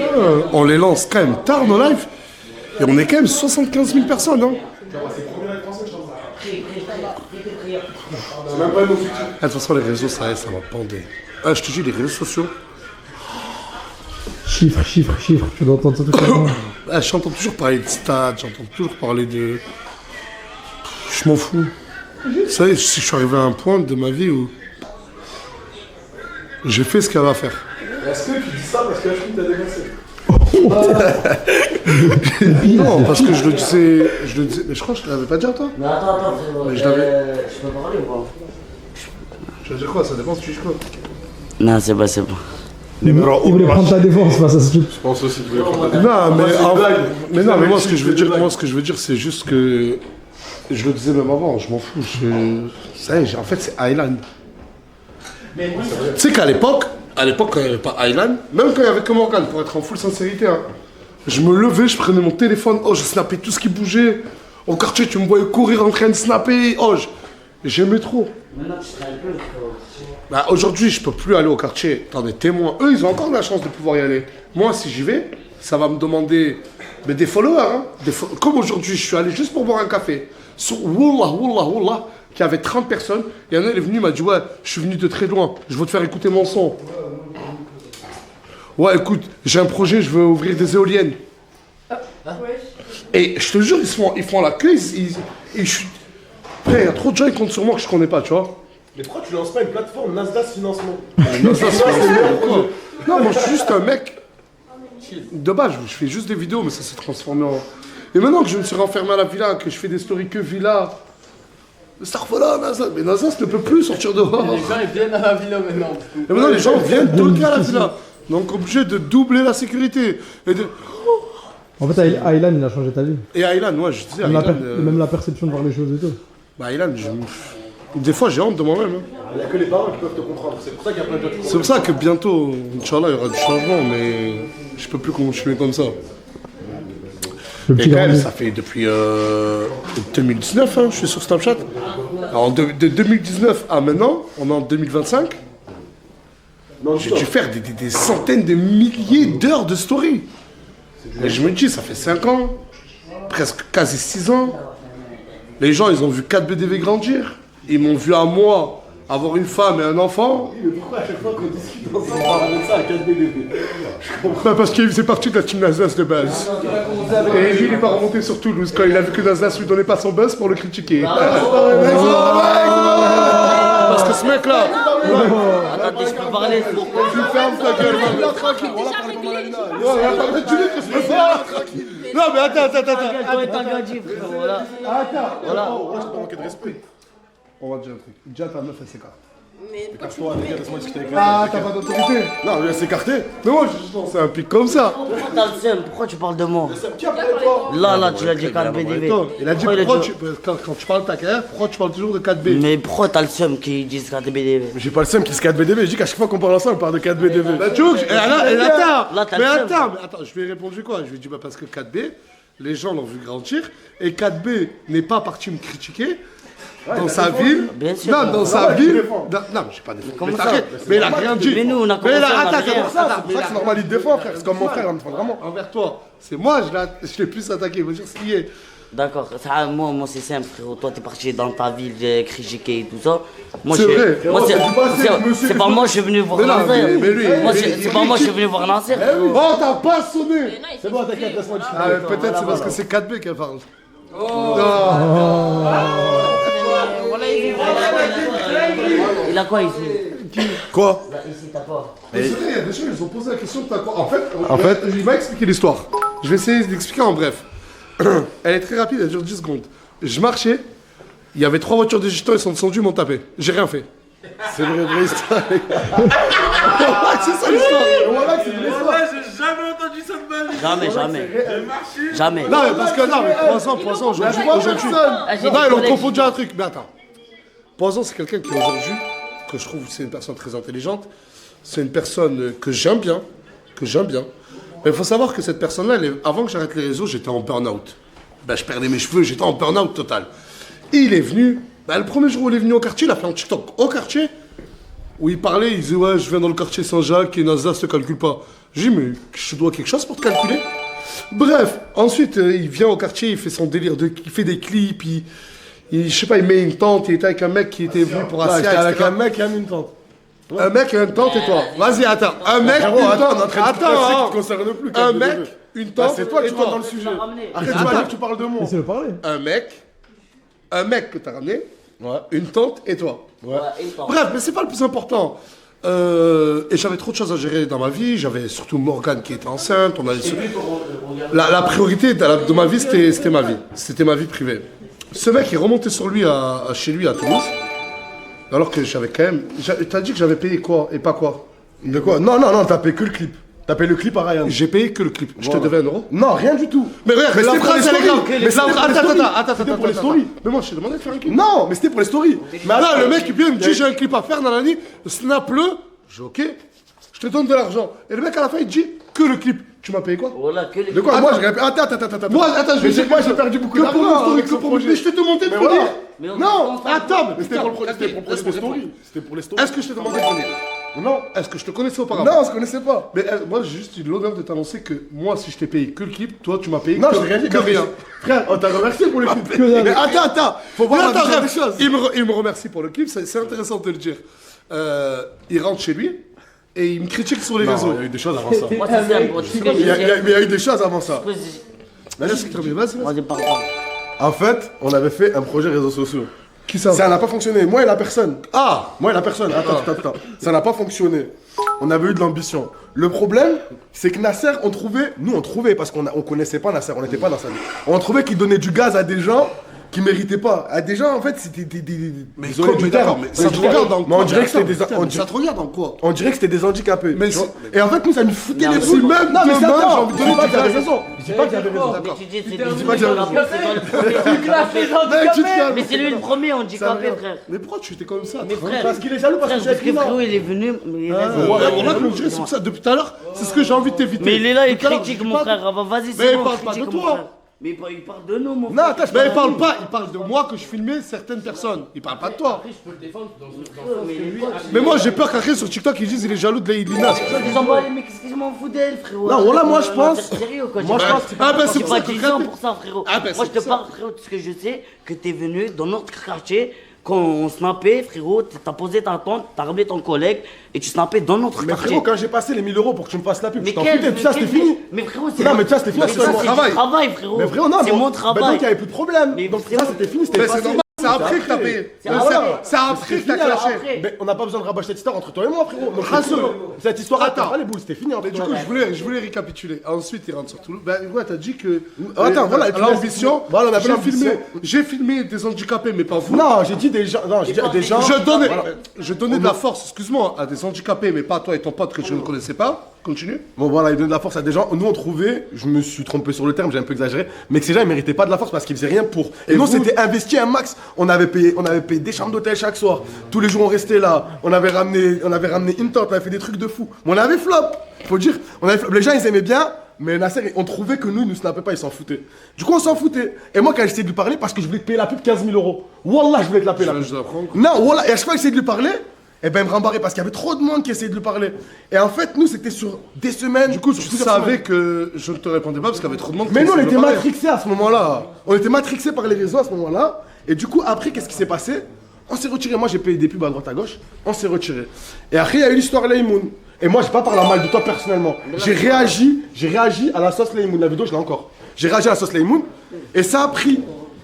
On les lance quand même tard nos lives. Et on est quand même 75 000 personnes. Hein. De toute façon, les réseaux, ça va pender. Ah, je te dis, les réseaux sociaux. Chiffres, tu dois entendre tout ça. Ah, j'entends toujours parler de stats, j'entends toujours parler de. Je m'en fous. Vous savez, je suis arrivé à un point de ma vie où j'ai fait ce qu'il y avait à faire. Est-ce que tu dis ça parce que Ashwin t'a dépassé? Non, parce que je le disais, mais je crois que je te l'avais pas dit à toi. Mais attends, frérot. Je peux parler ou pas? Je veux dire quoi? Ça dépend si tu dis quoi. Non, c'est pas. Il voulait prendre ta défense face à ce truc. Je pense aussi qu'il voulait prendre ta Non, mais moi, ce que je veux dire, c'est juste que. Je le disais même avant, je m'en fous. Ça y est, en fait, c'est Island. Tu sais qu'à l'époque, quand il n'y avait pas Island, même quand il n'y avait que Morgan, pour être en full sincérité, hein, je me levais, je prenais mon téléphone, je snappais tout ce qui bougeait. Au quartier, tu me voyais courir en train de snapper. J'aimais trop. Maintenant, tu serais un peu, frérot. Bah, aujourd'hui, je peux plus aller au quartier. Attendez, témoins. Eux, ils ont encore la chance de pouvoir y aller. Moi, si j'y vais, ça va me demander des followers. Hein. Comme aujourd'hui, je suis allé juste pour boire un café. Wallah, qu'il y avait 30 personnes. Il y en a, il est venu, il m'a dit, ouais, je suis venu de très loin. Je veux te faire écouter mon son. Ouais, écoute, j'ai un projet, je veux ouvrir des éoliennes. Et je te jure, ils font la queue. Après, il y a trop de gens qui comptent sur moi que je connais pas, tu vois. Mais pourquoi tu lances pas une plateforme Nasdaq Financement? Non, moi je suis juste un mec. De base, je fais juste des vidéos, mais ça s'est transformé en. Et maintenant que je me suis renfermé à la villa, que je fais des stories que villa. Starfola, Nasdaq. Mais Nasdaq ne peut plus sortir dehors. Les gens ils viennent à la villa maintenant. Et maintenant les gens viennent toquer à la villa. Donc obligé de doubler la sécurité. En fait, Aylan, il a changé ta vie. Et Aylan, moi je disais. Même la perception de voir les choses et tout. Bah Aylan, des fois j'ai honte de moi-même. Hein. Il n'y a que les parents qui peuvent te comprendre. C'est pour ça qu'il y a plein de gens qui C'est pour ça que bientôt, Inch'Allah, il y aura du changement, mais je peux plus continuer comme ça. Et quand même, ça fait depuis 2019, hein, je suis sur Snapchat. Alors de 2019 à maintenant, on est en 2025. J'ai dû faire des centaines de milliers d'heures de story. Et je me dis, ça fait 5 ans, presque quasi 6 ans. Les gens, ils ont vu 4 BDV grandir. Ils m'ont vu à moi avoir une femme et un enfant. Mais pourquoi à chaque fois qu'on discute ensemble, on parle de ça à 4 BDV? Bah parce qu'il faisait partie de la team Nasdaq de base. Et lui, il n'est pas remonté sur Toulouse quand il a vu que Nasdaq lui donnait pas son buzz pour le critiquer. Parce que ce mec-là... Attendez, je peux parler. Tu fermes ta gueule, man. Tranquille, on va parler comme la Lina. Tu dis que je peux pas. Non, mais attends. Voilà. Voilà. Tu pas manquer de respect. On va te dire un truc. Déjà, ta meuf, elle s'écarte. Écarte-toi, les gars, laisse-moi discuter avec Ah, t'as pas d'autorité? Non, elle s'est écartée. Mais moi, c'est un pic comme ça. Pourquoi t'as le seum? Pourquoi tu parles de moi? Qui a parlé de toi? Là, tu l'as dit 4BDV. Il a dit quand tu parles de ta carrière, pourquoi tu parles toujours de 4B? Mais pourquoi t'as le seum qui disent 4BDV? Mais j'ai pas le seum qui se 4BDV. Je dis qu'à chaque fois qu'on parle ensemble, on parle de 4BDV. Bah, tu vois, attends, Là, t'as le seum. attends, je lui ai répondu quoi? Je lui ai dit, bah, parce que 4B, les gens l'ont vu grandir, et 4B n'est pas parti me critiquer. Dans sa ville. Bien sûr. Non, dans sa ville. Non, mais j'ai pas défendu. Comment Mais ça? t'arrêtes. Mais il a rien dit. Mais nous, on a Mais commencé là, à attends, rien. c'est pour ça que c'est normal, il te défend, frère. C'est comme mon frère, il me défend vraiment envers toi. C'est moi, je l'ai plus attaqué. Il veut dire ce qu'il est. D'accord, moi c'est simple, frérot. Toi t'es parti dans ta ville, j'ai critiqué et tout ça. Moi, C'est vrai. Moi, c'est pas moi, je suis venu voir Nasser. Mais lui, Moi, c'est pas moi, je suis venu voir Nasser. Oh, t'as pas sonné. C'est bon, t'inquiète, laisse-moi discuter. Ah, peut-être c'est parce que c'est 4B qu'elle parle. Il a quoi ici? Quoi? Ici t'as quoi? Il y a des gens, ils ont posé la question, t'as quoi? En fait, il m'a expliqué l'histoire. Je vais essayer d'expliquer en bref. Elle est très rapide, elle dure 10 secondes. Je marchais, il y avait 3 voitures de gitans, ils sont descendus, ils m'ont tapé. J'ai rien fait. C'est une vraie histoire, les gars. C'est ça l'histoire. Voilà, c'est une vraie histoire. J'ai jamais entendu ça de ma vie. Jamais. Non, mais parce que non, mais Poisson, aujourd'hui. Non, ils ont confondu un truc. Mais attends. Poisson, c'est quelqu'un qui aujourd'hui, que je trouve, c'est une personne très intelligente. C'est une personne que j'aime bien. Mais il faut savoir que cette personne-là, avant que j'arrête les réseaux, j'étais en burn-out. Ben, je perdais mes cheveux, j'étais en burn-out total. Et il est venu, le premier jour où il est venu au quartier, il a fait un TikTok au quartier. où il parlait, il disait ouais, je viens dans le quartier Saint-Jacques et NASA se calcule pas. J'ai dit mais je dois quelque chose pour te calculer. Bref, ensuite il vient au quartier, il fait son délire, il fait des clips, je sais pas, il met une tente, il était avec un mec qui était venu pour Asia, etc. Avec un mec et une tente. Un mec et une tente et toi. Vas-y, attends. Un mec, une tente. Attends, concerne plus. un mec, une tente. C'est toi et qui vas toi. dans le sujet. Arrête, tu vas dire que tu parles de moi. Laissez-le parler. Un mec que t'as ramené, une tente et toi. Ouais, une tente. Bref, mais c'est pas le plus important. Et j'avais trop de choses à gérer dans ma vie. J'avais surtout Morgane qui était enceinte. La priorité de ma vie, c'était ma vie. C'était ma vie privée. Ce mec est remonté sur lui chez lui à Toulouse. Alors que j'avais quand même. T'as dit que j'avais payé quoi et pas quoi? De quoi? Non, t'as payé que le clip. T'as payé le clip à Ryan. J'ai payé que le clip. Je te devais 1 euro? Non, rien du tout. Mais regarde, Mais la c'était pour phrase, les elle est stories. grave. Mais c'était pour les stories. Attends. C'était pour les stories. Mais moi, je t'ai demandé de faire un clip. Non, mais c'était pour les stories. Mais Là, le mec, il vient, il me dit j'ai un clip à faire, nanani, snap-le. J'ai ok, je te donne de l'argent. Et le mec, à la fin, il dit que le clip. Tu m'as payé quoi? Voilà, que les De quoi? Moi, j'ai répété. Attends. Moi, je vais dire moi, j'ai perdu beaucoup que pour le d'argent story, avec que ce pour projet. Mais je t'ai demandé de Mais venir. voilà. Mais on Non, est attends, Mais c'était pour le story. C'était pour les stories. Est-ce que je t'ai demandé de venir? Non. Est-ce que je te connaissais auparavant? Non, on se connaissait pas. Mais moi, j'ai juste eu l'honneur de t'annoncer que moi, si je t'ai payé que le clip, toi, tu m'as payé Non, que, j'ai rien dit. que rien. Frère, on t'a remercié pour le clip. Mais attends. Faut voir Mais la vision attends, des choses. il me remercie pour le clip, c'est intéressant de le dire. Il rentre chez lui et il me critique sur les Non, réseaux. il y a eu des choses avant ça. Moi, c'est ça, moi, tu sais que Mais il y a eu des choses avant ça. Vas-y. Moi, j'ai pas En fait, on avait fait un projet réseaux sociaux. Qui ça? Ça n'a pas fonctionné. Moi et la personne. Ah! Moi et la personne. Attends. Ça n'a pas fonctionné. On avait eu de l'ambition. Le problème, c'est que Nasser, on trouvait, parce qu'on connaissait pas Nasser, on n'était pas dans sa vie. On trouvait qu'il donnait du gaz à des gens qui méritaient pas. À des gens, en fait, c'était des. Mais désolé du d'accord, terme. mais ça te regarde dans Mais quoi? on dirait que c'était des. Ça te regarde dans quoi? On dirait que c'était des handicapés. Mais tu vois. Et en fait, nous, ça nous foutait les Si boules. même Non, mais c'est demain, attends, j'ai envie de je dis pas donner que j'avais du raison. Je dis pas que j'avais raison. Mais tu dis, c'est dis pas que j'avais raison. Mais c'est lui le premier handicapé, frère. Mais pourquoi tu étais comme ça? Mais frère, Parce qu'il est jaloux parce que frère, j'ai écrit non. frérot, il est venu. Mais vas-y. Voilà que je dis, c'est pour ça, depuis tout à l'heure, c'est ce que j'ai envie de t'éviter. Mais il est là, il Tout à l'heure, critique je dis mon pas- frère. Vas-y, Mais c'est il bon, parle pas critique de mon toi. frère. Mais il parle de nous, mon Non, frère. attends, Mais il parle pas, il parle de moi que je filmais certaines personnes. Il parle pas de toi. Mais moi j'ai peur qu'après sur TikTok ils disent il est jaloux de Lina. Ils ont pas les mecs, qu'est-ce que je m'en fous d'elle, frérot. Non, voilà, moi, je pense- C'est sérieux, quoi. moi, je pense que- Ah, ben, c'est c'est pour pas ça que 10 quand ans t'es- pour ça, frérot. Ah, ben, Moi, c'est je te pour ça. parle, frérot, de ce que je sais, que t'es venu dans notre quartier. Quand on snappait, frérot, t'as posé ta tente, t'as ramené ton collègue et tu snappais dans notre Mais quartier. frérot, quand j'ai passé les 1000 euros pour que tu me fasses la pub, Mais je t'en quel- foutais, tout ça mais c'était quel- fini. Mais frérot, c'est Non, mais ça c'était fini, mais c'est ça, mon c'est travail. du travail, frérot. Mais frérot, non, c'est mon travail. donc il n'y avait plus de problème. Mais Donc c'est ça bon. c'était fini, c'était Mais c'est passé. normal, c'est après que t'as payé. C'est après. C'est après que t'as clashé. Mais on n'a pas besoin de rabâcher cette histoire entre toi et moi, frérot. Donc, Rassure. cette histoire, Attends. attends, pas les boules, c'était fini. Mais du coup, je voulais récapituler. Ensuite, il rentre sur Toulouse. Ben, ouais, t'as dit que. Attends, voilà, l'ambition. voilà, on avait j'ai l'ambition. j'ai filmé des handicapés, mais pas vous. Non, j'ai dit des gens. Non, j'ai dit des gens. Je donnais de la force, excuse-moi, à des handicapés, mais pas à toi et ton pote que je ne connaissais pas. Continue. Bon voilà, il donne de la force à des gens. Nous on trouvait, je me suis trompé sur le terme, j'ai un peu exagéré, mais que ces gens ils méritaient pas de la force parce qu'ils faisaient rien pour. Et nous c'était investi un max. On avait payé des chambres d'hôtel chaque soir. Tous les jours on restait là. On avait ramené une tente, on avait fait des trucs de fou. Mais on avait flop, faut dire. Les gens ils aimaient bien. Mais Nasser, on trouvait que nous, ils nous snappaient pas, ils s'en foutaient. Du coup, on s'en foutait. Et moi, quand j'essayais de lui parler, parce que je voulais te payer la pub 15 000 euros. Wallah, je voulais te la payer la pub. Je l'apprends. Non, voilà, et à chaque fois que j'essayais de lui parler, eh ben il me rembarrait parce qu'il y avait trop de monde qui essayait de lui parler. Et en fait, nous, c'était sur des semaines. Du coup, tu savais que je ne te répondais pas parce qu'il y avait trop de monde. Mais qui nous, on essayait de était me parler. matrixés à ce moment-là. On était matrixés par les réseaux à ce moment-là. Et du coup, après, qu'est-ce qui s'est passé? On s'est retiré. Moi, j'ai payé des pubs à droite à gauche. On s'est retiré. Et après, il y a eu l'histoire Laymoun. Et moi, j'ai pas parlé mal de toi personnellement. J'ai réagi à la sauce Laymoun. La vidéo, je l'ai encore. J'ai réagi à la sauce Laymoun. Et ça a pris.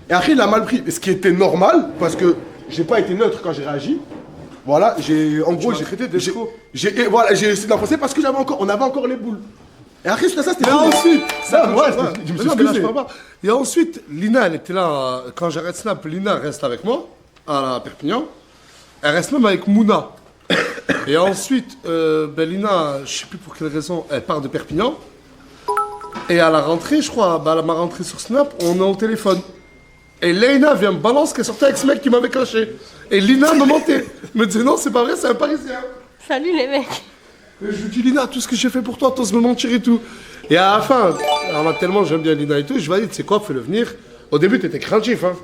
Et après, il a mal pris. Ce qui était normal, parce que j'ai pas été neutre quand j'ai réagi. Voilà, en gros, j'ai traité d'escroc. Voilà, j'ai essayé d'enfoncer parce que on avait encore les boules. Et après, ça, c'était. Et ensuite, je me suis excusé. Et ensuite, Lina, elle était là, quand j'arrête Snap, Lina reste avec moi, à Perpignan. Elle reste même avec Mouna. Et ensuite, Lina, je sais plus pour quelle raison, elle part de Perpignan. Et à la rentrée, je crois, à ma rentrée sur Snap, on est au téléphone. Et Leïna vient me balancer qu'elle sortait avec ce mec qui m'avait caché. Et Lina me mentait. Me disait non, c'est pas vrai, c'est un Parisien. Salut les mecs. Et je lui dis Lina, tout ce que j'ai fait pour toi, t'oses me mentir et tout. Et à la fin, alors là, tellement j'aime bien Lina et tout, je lui ai dit, tu sais quoi, fais-le venir. Au début, t'étais craintif, hein.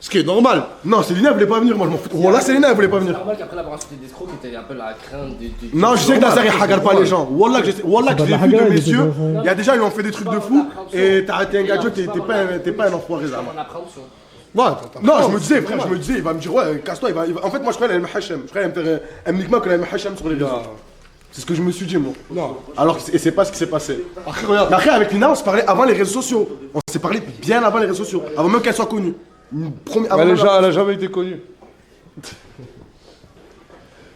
Ce qui est normal. Non, Célina elle voulait pas venir, moi je m'en fous. Wallah, Célina elle voulait pas venir. C'est normal qu'après l'avoir insulté d'escroc, que t'avais un peu la crainte de. Non, je sais que Nazar il hagarde pas les gens. Wallah, que j'ai vu de mes yeux. Il y a des gens, ils ont fait des trucs de fou. Et t'as arrêté un gars, t'es pas un enfoiré, Zama. Ouais, non, je me disais, frère, il va me dire, ouais, casse-toi, En fait, moi je croyais qu'il allait me hachem. Je croyais qu'il allait me faire un uniquement qu'il allait me hachem sur les réseaux. C'est ce que je me suis dit, moi. Non. Alors, et c'est pas ce qui s'est passé. Après, regarde. Après, avec Lina, on se parlait avant les réseaux sociaux. On s'est parlé bien avant les réseaux sociaux. Avant même qu'elle soit connue. Elle a jamais été connue.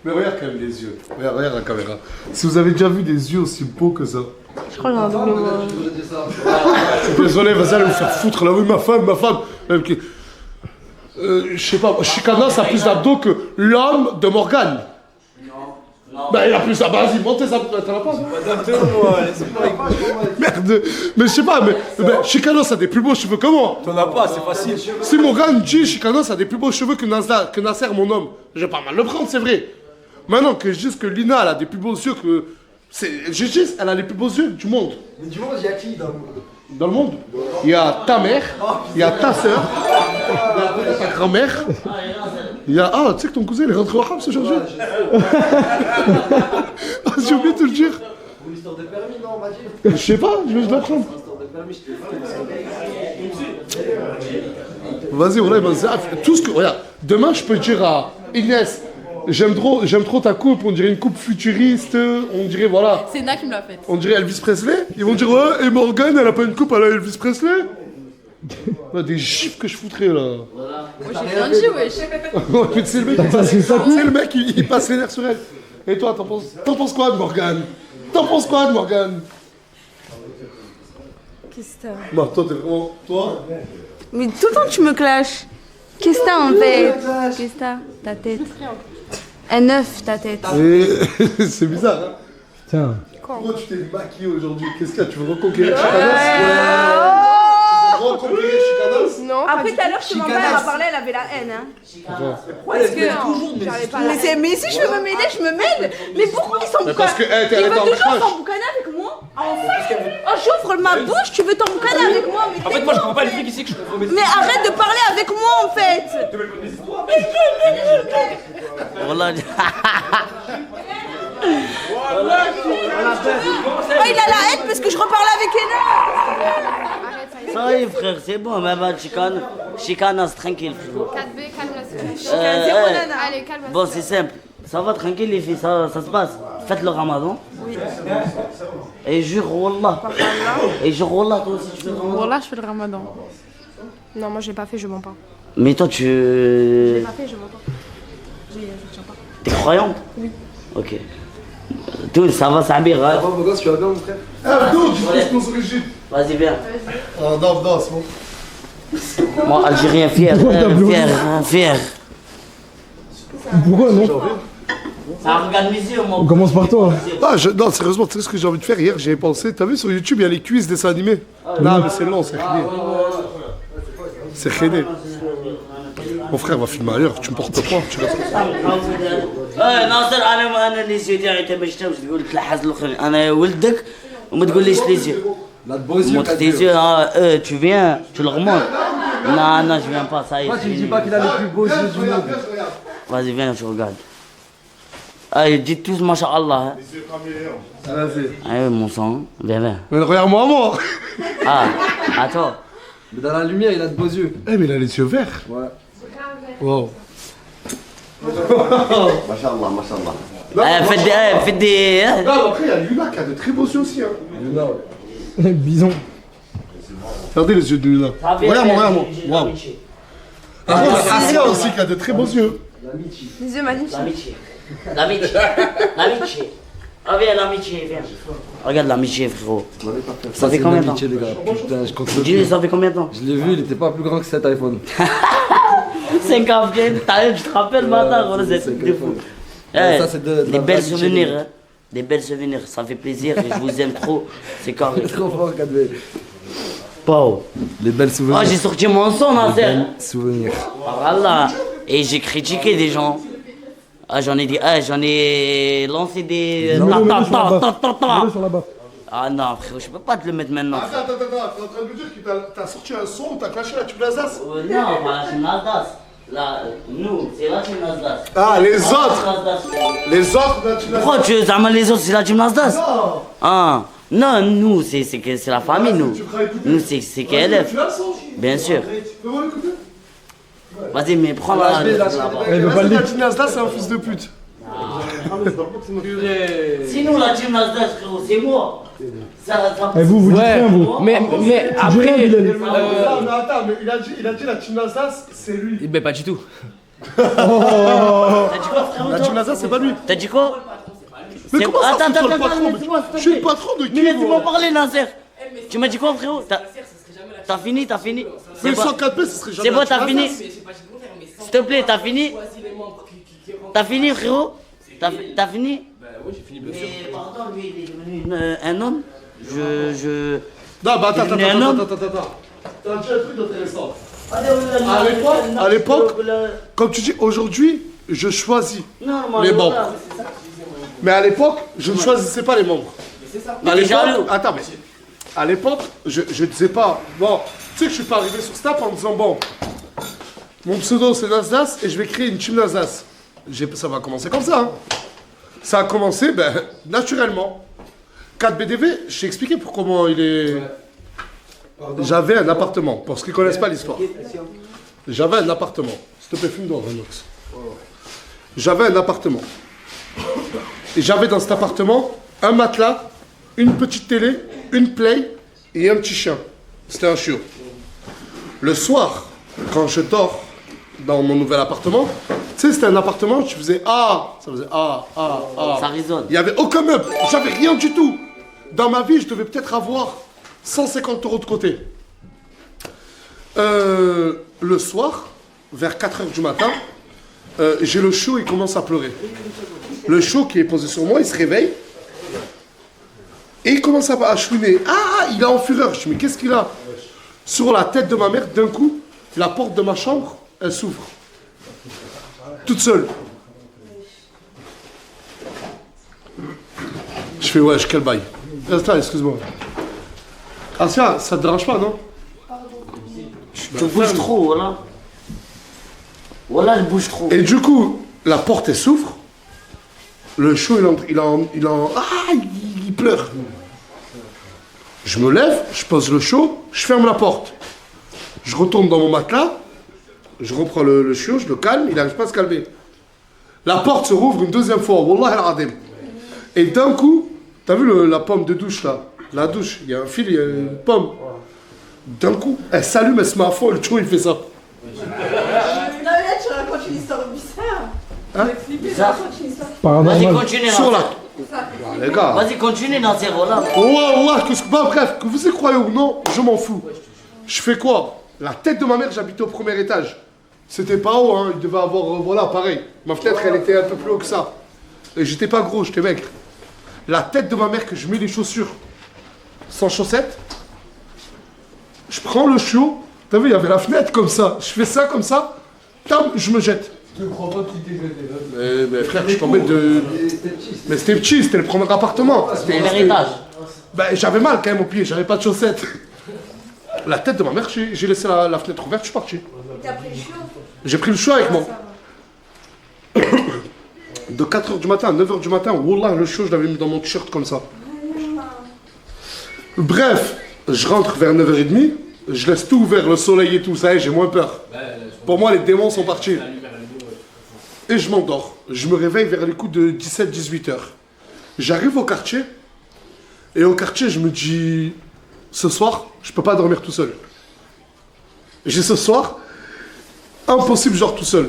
Mais regarde quand même les yeux. Regarde la caméra. Si vous avez déjà vu des yeux aussi beaux que ça. Je crois que j'ai un double. Désolé, vas-y, allez vous faire foutre là. Oui, ma femme. Je sais pas, Chicana, ça a plus d'abdos que l'homme de Morgane. Bah il a plus ça, vas-y, montez ça, t'en as pas. Merde, mais je sais pas, mais Chicana, a des plus beaux cheveux que moi. T'en as pas, c'est facile. Si Morgane dit Chicana, a des plus beaux cheveux que Nasser, mon homme, je vais pas mal le prendre, c'est vrai. Maintenant que je dise que Lina, elle a des plus beaux yeux que... Je dis, elle a les plus beaux yeux du monde. Mais du monde, il y a qui dans le monde? Dans le monde, il y a ta mère, il y a ta soeur, il y a ta grand-mère, il y a... Ah, tu sais que ton cousin il est rentré au Ham aujourd'hui. J'ai oublié de te le dire. Pour l'histoire de permis, non, on m'a dit. Je sais pas, je vais l'apprendre. Vas-y, voilà, tout ce que... Regarde, demain je peux dire à Inès, j'aime trop ta coupe, on dirait une coupe futuriste, on dirait, voilà... C'est Na qui me l'a faite. On dirait Elvis Presley. Ils vont dire, ouais, et Morgane, elle a pas une coupe à la Elvis Presley. Des gifs que je foutrais, là. Moi j'ai rien dit, wesh. C'est le mec, il passe les nerfs sur elle. Et toi, t'en penses quoi de Morgane? Qu'est-ce que t'as? Bah, toi, t'es vraiment... Toi? Mais tout le temps tu me clashes. Qu'est-ce que t'as en fait? Qu'est-ce que t'as? Ta tête. Un œuf, ta tête. C'est bizarre, hein? Putain. Pourquoi tu t'es maquillée aujourd'hui? Qu'est-ce qu'il y a? Tu veux reconquérir Chicanas? Reconquérir Chicanas? Non. Après tout à l'heure, ma mère a parlé, elle avait la haine. Hein. Parce que j'arrivais pas. Mais si je veux me mêler, je me mêle. Mais pourquoi ils sont boucanés? Parce que elle veut est en toujours crash. s'emboucaner avec moi. Oh, j'ouvre ma bouche, tu veux t'emboucaner avec moi. Mais En fait, moi je comprends pas les trucs ici que je comprends. Mais arrête de parler avec moi en fait. Wallah. Oh, il a la haine parce que je reparle avec Ena. Ça y est, frère, c'est bon, mais va, Chicanas, tranquille, frérot. 4B, calme-la. Allez, calme-la. Bon, c'est simple. Ça va, tranquille, les filles, ça se passe. Faites le ramadan. Oui. Et jure, Wallah. Et jure, Wallah, toi aussi, tu fais le ramadan. Wallah, je fais le ramadan. Non, moi je l'ai pas fait, je mens pas. Mais toi, Je l'ai pas fait, je mens pas. Je tiens pas. T'es croyante? Oui. Ok. Tout, ça va, Sabir, hein? Mon gosse, tu vas bien, mon frère? Vas-y, viens. Non, c'est bon. Moi, Algérien, fier. Pourquoi non? Ça regarde mes yeux, moi. On commence par toi. Non, sérieusement, tu sais ce que j'ai envie de faire hier? J'y ai pensé. T'as vu sur YouTube, il y a les cuisses dessins animés. Non, mais c'est long, c'est khidé. C'est khidé. Mon frère va filmer ailleurs, tu me portes pas, tu vas ناصر انا ليزيو تاعي انت باش تمشي تقول لك لحظ الاخرين انا ولدك وما تقوليش ليزيو montre tes yeux, tu viens, tu le remontes. Non, je viens pas, ça y est. Moi, tu me dis pas qu'il a les plus beaux yeux du monde. Vas-y, viens, je regarde. Allez, dites tous, masha'Allah. Vas-y. Allez, mon sang, viens. Mais regarde-moi, moi. Ah, à toi. Mais dans la lumière, il a de beaux yeux. Eh, mais il a les yeux verts. Ouais. Wow. Mashallah. Faites des. Non, après, il y a Luna qui a de très beaux yeux aussi. Hein. Luna, ouais. Bison. Regardez les yeux de Luna. Regarde-moi. Waouh. Asia aussi qui a de très beaux yeux. Les yeux magnifiques. L'amitié. Ah, viens, l'amitié, viens. Regarde l'amitié, frérot. Ça fait combien de temps? Les gars. Putain, je compte. Dis-lui, ça fait combien de temps? Je l'ai vu, il était pas plus grand que cet iPhone. 5 ans, tu te rappelles, matin, c'est un truc de fou. Des belles souvenirs, hein. Des belles souvenirs, ça fait plaisir et je vous aime trop. C'est carré. Trop fort, Kadwe. Pau. Les belles souvenirs. Oh, j'ai sorti mon son, Nasser. Souvenirs. Voilà. Et j'ai critiqué des gens. Ah, j'en ai lancé des. Mets-le sur la baffe. Ah non, frérot, je peux pas te le mettre maintenant. Attends, t'es en train de me dire que t'as sorti un son où t'as clashé la tube d'Alsace? Non, pas la team Alsace. Là, nous, c'est la team Alsace. Ah, les autres. Les autres de la team Pourquoi tu veux les autres, c'est la team Alsace? Non. Ah, non, nous, c'est la famille, nous. Nous, c'est KLF. Bien sûr. Fais-moi l'écouter. Vas-y, mais prends-la. La team Alsace, c'est un fils de pute. Sinon, la team Alsace, frérot, c'est moi. Et vous dites rien, vous. Mais après. Non, attends, mais il a dit la team d'Alsace, c'est lui. Ben pas du tout. T'as dit quoi, frérot? La team d'Alsace, c'est pas lui. T'as dit quoi? Mais comment ça, attends, c'est toi le patron? Je suis le patron de qui? Mais laisse-moi parler, Nasser. Tu m'as dit quoi, frérot? T'as fini? Mais le 104P, ce serait jamais. C'est bon, t'as fini? S'il te plaît, t'as fini? T'as fini, frérot? T'as fini? Bah oui, j'ai fini, bien sûr. Mais pardon, lui, il est devenu un homme. Non, bah attends. Il est un homme. T'as dit un truc intéressant. À l'époque, comme tu dis, aujourd'hui, je choisis les membres. Mais à l'époque, je ne choisissais pas les membres. À l'époque, attends, mais à l'époque, je disais pas, bon, tu sais que je suis pas arrivé sur Snap en me disant, bon, mon pseudo c'est Nasdas et je vais créer une team Nasdas. Ça va commencer comme ça. Hein. Ça a commencé, naturellement. 4BDV, je t'ai expliqué pour comment il est. J'avais un appartement, pour ceux qui ne connaissent pas l'histoire. J'avais un appartement. S'il te plaît, fume dans Renox. J'avais un appartement. Et j'avais dans cet appartement un matelas, une petite télé, une play et un petit chien. C'était un chiot. Le soir, quand je dors dans mon nouvel appartement, tu sais, c'était un appartement, tu faisais ah, ça faisait ah. Ça résonne. Il n'y avait aucun meuble, j'avais rien du tout. Dans ma vie, je devais peut-être avoir 150 € de côté. Le soir, vers 4h du matin, j'ai le chiot, il commence à pleurer. Le chiot qui est posé sur moi, il se réveille. Et il commence à chouiner. Ah, il est en fureur. Je dis, mais qu'est-ce qu'il a? Sur la tête de ma mère, d'un coup, la porte de ma chambre, elle s'ouvre. Toute seule. Je fais, wesh, quel bail. Reste là, excuse-moi. Asia, ça te dérange pas, non? Tu bouges trop, voilà. Voilà, je bouge trop. Et du coup, la porte, elle s'ouvre. Le chiot, il pleure. Je me lève, je pose le chiot, je ferme la porte. Je retourne dans mon matelas, je reprends le chiot, je le calme, il n'arrive pas à se calmer. La porte se rouvre une deuxième fois, wallah al-adim. Et d'un coup, t'as vu la pomme de douche là? La douche, il y a un fil, il y a une pomme. D'un coup, elle s'allume, elle se met à fond, le chiot il fait ça. Non mais là tu racontes une histoire bizarre. Hein? Vas-y, continue. Sur la... les gars. Vas-y, continue dans ces rôles-là. Bref, que vous y croyez ou non, je m'en fous. Je fais quoi? La tête de ma mère, j'habitais au premier étage. C'était pas haut, hein, il devait avoir, voilà, pareil. Ma fenêtre, elle était un peu plus haut que ça. Et j'étais pas gros, j'étais maigre. La tête de ma mère, que je mets les chaussures sans chaussettes, je prends le chiot, t'as vu, il y avait la fenêtre comme ça. Je fais ça comme ça, tam, je me jette. Je ne crois pas que tu t'es jeté. Mais frère, je tombais de... Mais c'était petit, c'était le premier appartement. C'était l'héritage. J'avais mal quand même au pied, j'avais pas de chaussettes. La tête de ma mère, j'ai laissé la fenêtre ouverte, je suis parti. T'as pris le chiot? J'ai pris le chiot avec moi. De 4h du matin à 9h du matin, wallah, le chiot, je l'avais mis dans mon t-shirt comme ça. Bref, je rentre vers 9h30, je laisse tout ouvert, le soleil et tout, ça y est, j'ai moins peur. Pour moi, les démons sont partis. Et je m'endors. Je me réveille vers les coups de 17-18h. J'arrive au quartier, et au quartier, je me dis, ce soir, je peux pas dormir tout seul. J'ai ce soir, impossible, genre tout seul.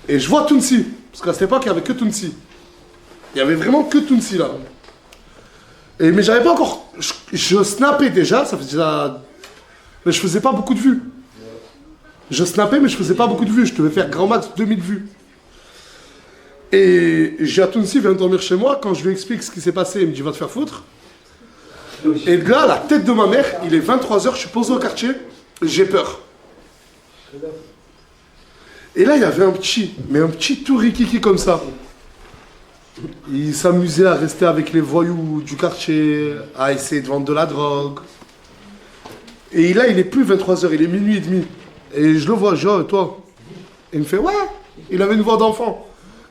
Et je vois Tounsi, parce qu'à cette époque, il n'y avait que Tounsi. Il y avait vraiment que Tounsi là. Mais j'avais pas encore... Je snappais déjà, ça faisait déjà... Mais je faisais pas beaucoup de vues. Je snappais, mais je faisais pas beaucoup de vues. Je devais faire grand max 2000 vues. Et j'ai à Tounsi, vient dormir chez moi. Quand je lui explique ce qui s'est passé, il me dit, va te faire foutre. Et le gars, la tête de ma mère, il est 23h, je suis posé au quartier, j'ai peur. Et là, il y avait un petit tourikiki comme ça. Il s'amusait à rester avec les voyous du quartier, à essayer de vendre de la drogue. Et là, il est plus 23h, il est minuit et demi. Et je le vois, genre, toi. Il me fait, ouais, il avait une voix d'enfant.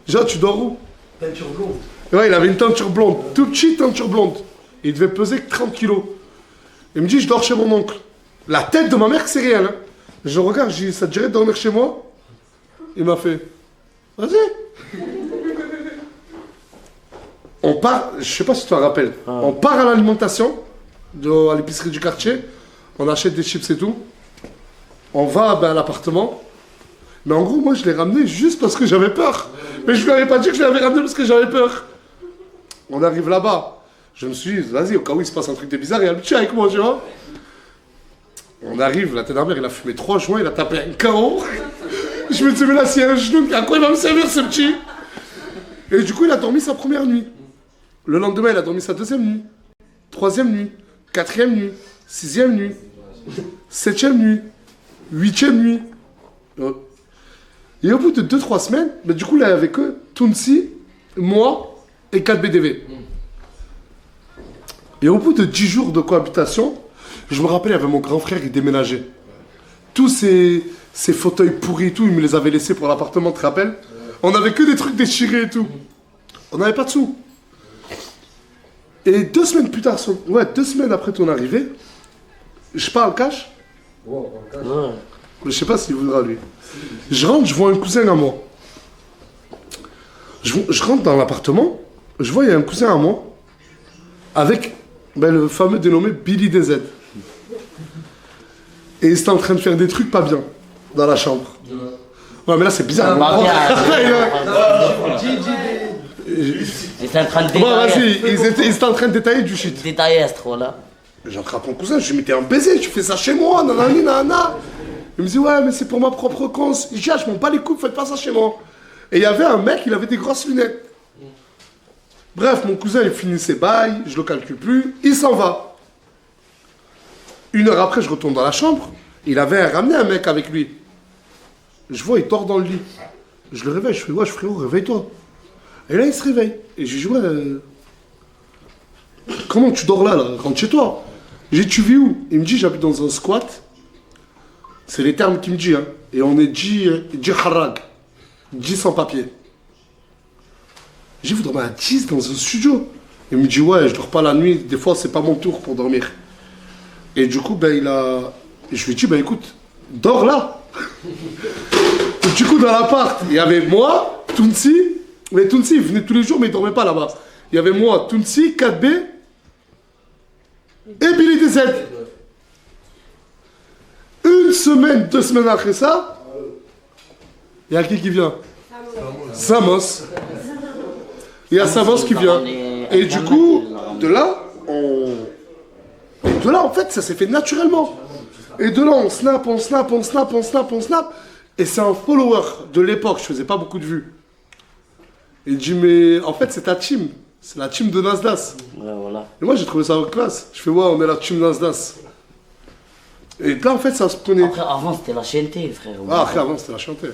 Genre, tu dors où? Teinture blonde. Ouais, il avait une teinture blonde, tout petit teinture blonde. Il devait peser que 30 kilos. Il me dit, je dors chez mon oncle. La tête de ma mère, c'est réel. Hein. Je regarde, je dis, ça te dirait de dormir chez moi? Il m'a fait, vas-y. On part, je sais pas si tu te rappelles, on part à l'alimentation, à l'épicerie du quartier, on achète des chips et tout. On va à l'appartement. Mais en gros, moi, je l'ai ramené juste parce que j'avais peur. Mais je lui avais pas dit que je l'avais ramené parce que j'avais peur. On arrive là-bas. Je me suis dit, vas-y, au cas où il se passe un truc de bizarre, il y a le petit avec moi, tu vois. On arrive, la tête d'un mère, il a fumé 3 joints, il a tapé un KO. Je me dis, mais là, s'il y a un genou, à quoi il va me servir, ce petit? Et du coup, il a dormi sa première nuit. Le lendemain, il a dormi sa deuxième nuit. 3e nuit. 4e nuit. 6e nuit. 7e nuit. 8e nuit. Et au bout de 2-3 semaines, bah, du coup, là, il y avait que Tounsi, moi et 4 BDV. Et au bout de 10 jours de cohabitation, je me rappelle, il y avait mon grand frère qui déménageait. Tous ces fauteuils pourris et tout, il me les avait laissés pour l'appartement, tu te rappelles? On avait que des trucs déchirés et tout. On n'avait pas de sous. Et 2 semaines plus tard, 2 semaines après ton arrivée, je pars en cash. Wow, Mais je sais pas s'il voudra lui. Je rentre, je vois un cousin à moi. Je rentre dans l'appartement, je vois il y a un cousin à moi avec le fameux dénommé Billy DZ. Et il était en train de faire des trucs pas bien dans la chambre. Ouais, mais là c'est bizarre. Ils étaient en train de détailler. Bon, vas-y, ils étaient en train de détailler du shit. Détailler, voilà. J'attrape mon cousin, je lui dis, mais t'es un baiser, tu fais ça chez moi, nanani, nanana. Il me dit, ouais, mais c'est pour ma propre cons. Je dis, je m'en bats les couilles, faites pas ça chez moi. Et il y avait un mec, il avait des grosses lunettes. Bref, mon cousin, il finit ses bails, je le calcule plus, il s'en va. 1 heure après, je retourne dans la chambre, il avait ramené un mec avec lui. Je vois, il dort dans le lit. Je le réveille, je fais, ouais, frérot, réveille-toi. Et là, il se réveille. Et je lui dis, ouais, comment tu dors là, rentre chez toi. J'ai dit, tu vis où? Il me dit, j'habite dans un squat. C'est les termes qu'il me dit, hein. Et on est dit harag. 10 sans papier. J'ai dit, vous dormez à 10 dans un studio? Il me dit, ouais, je dors pas la nuit, des fois c'est pas mon tour pour dormir. Et du coup, je lui ai dit, écoute, dors là. Et du coup, dans l'appart, il y avait moi, Tounsi, mais Tounsi, il venait tous les jours, mais il dormait pas là-bas. Il y avait moi, Tounsi, 4B et Billy DZ. 1 semaine, 2 semaines après ça, il y a qui vient? Samos. Il y a Samos qui vient. Et du coup, de là, en fait, ça s'est fait naturellement. Et de là, on snap. Et c'est un follower de l'époque, je faisais pas beaucoup de vues. Il dit, mais en fait, c'est ta team. C'est la team de Nasdas. Ouais, voilà. Et moi, j'ai trouvé ça en classe. Je fais, ouais, on est la team Nasdas. Et là, en fait, ça se prenait. Après, avant, c'était la chienté, frère. Après, avant, c'était la chienté.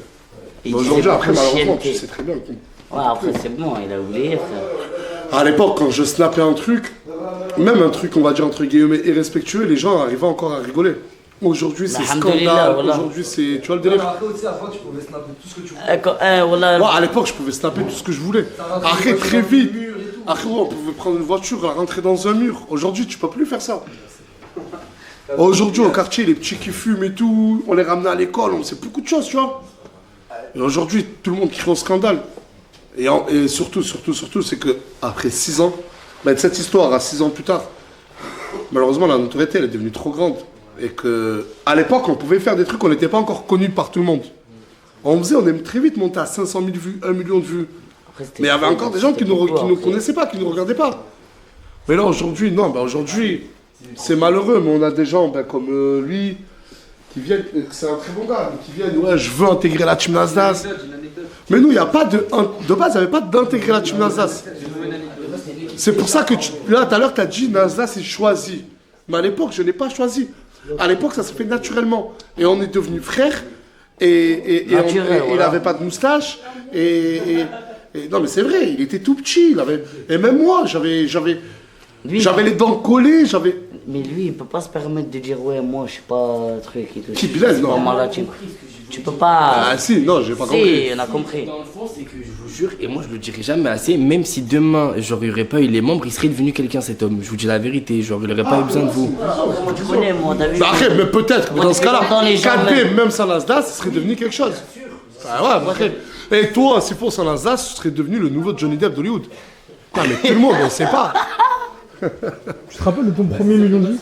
Aujourd'hui, après, malheureusement, tu sais très bien. Ouais, après, c'est bon, il a oublié, frère. À l'époque, quand je snappais un truc, même un truc, on va dire, entre guillemets, irrespectueux, les gens arrivaient encore à rigoler. Aujourd'hui, c'est scandale. Voilà. Aujourd'hui, c'est. Tu vois le délire? Après, aussi, avant, tu pouvais snapper tout ce que tu voulais. Ouais, à l'époque, je pouvais snapper tout ce que je voulais. Après, très vite. Après, on pouvait prendre une voiture, la rentrer dans un mur. Aujourd'hui, tu peux plus faire ça. Aujourd'hui, au quartier, les petits qui fument et tout, on les ramenait à l'école, on sait beaucoup de choses, tu vois. Et aujourd'hui, tout le monde crie au scandale. Et surtout, c'est que après 6 ans, cette histoire, à 6 ans plus tard, malheureusement, la notoriété, elle est devenue trop grande. Et que, à l'époque, on pouvait faire des trucs, on n'était pas encore connus par tout le monde. On aime très vite monter à 500 000 vues, 1 million de vues. Mais il y avait encore des gens qui ne nous connaissaient pas, qui ne nous regardaient pas. Mais là, aujourd'hui, non, aujourd'hui, c'est malheureux, mais on a des gens comme lui, qui viennent, c'est un très bon gars, qui viennent, ouais, je veux intégrer la team Nasdas. Mais nous, il n'y a pas de base, il n'y avait pas d'intégrer la team Nasdas. C'est pour ça que, là, tout à l'heure, tu as dit Nasdas, il choisit. Mais à l'époque, je n'ai pas choisi. À l'époque, ça s'est fait naturellement. Et on est devenus frères, et il n'avait pas de moustache, et Non, mais c'est vrai, il était tout petit. Et même moi, j'avais les dents collées, Mais lui, il peut pas se permettre de dire, ouais, moi, je suis pas truc et tout. Qui, Bilal, non. Tu peux pas. Ah, si, non, j'ai pas compris. Si, on a compris. Dans le fond, c'est que je vous jure, et moi je le dirai jamais assez, même si demain j'aurais pas eu les membres, il serait devenu quelqu'un cet homme. Je vous dis la vérité, genre il aurait pas eu besoin de vous. Tu connais, moi, t'as vu. Bah, après, mais peut-être, mais dans ce cas-là, dans les gens, 4P, même sans Nasdaq, ce serait devenu quelque chose. Ah ouais, après. Et toi, si pour sans Nasdaq, ce serait devenu le nouveau Johnny Depp d'Hollywood. Non, mais tout le monde, on sait pas. Tu te rappelles de ton premier million de vues?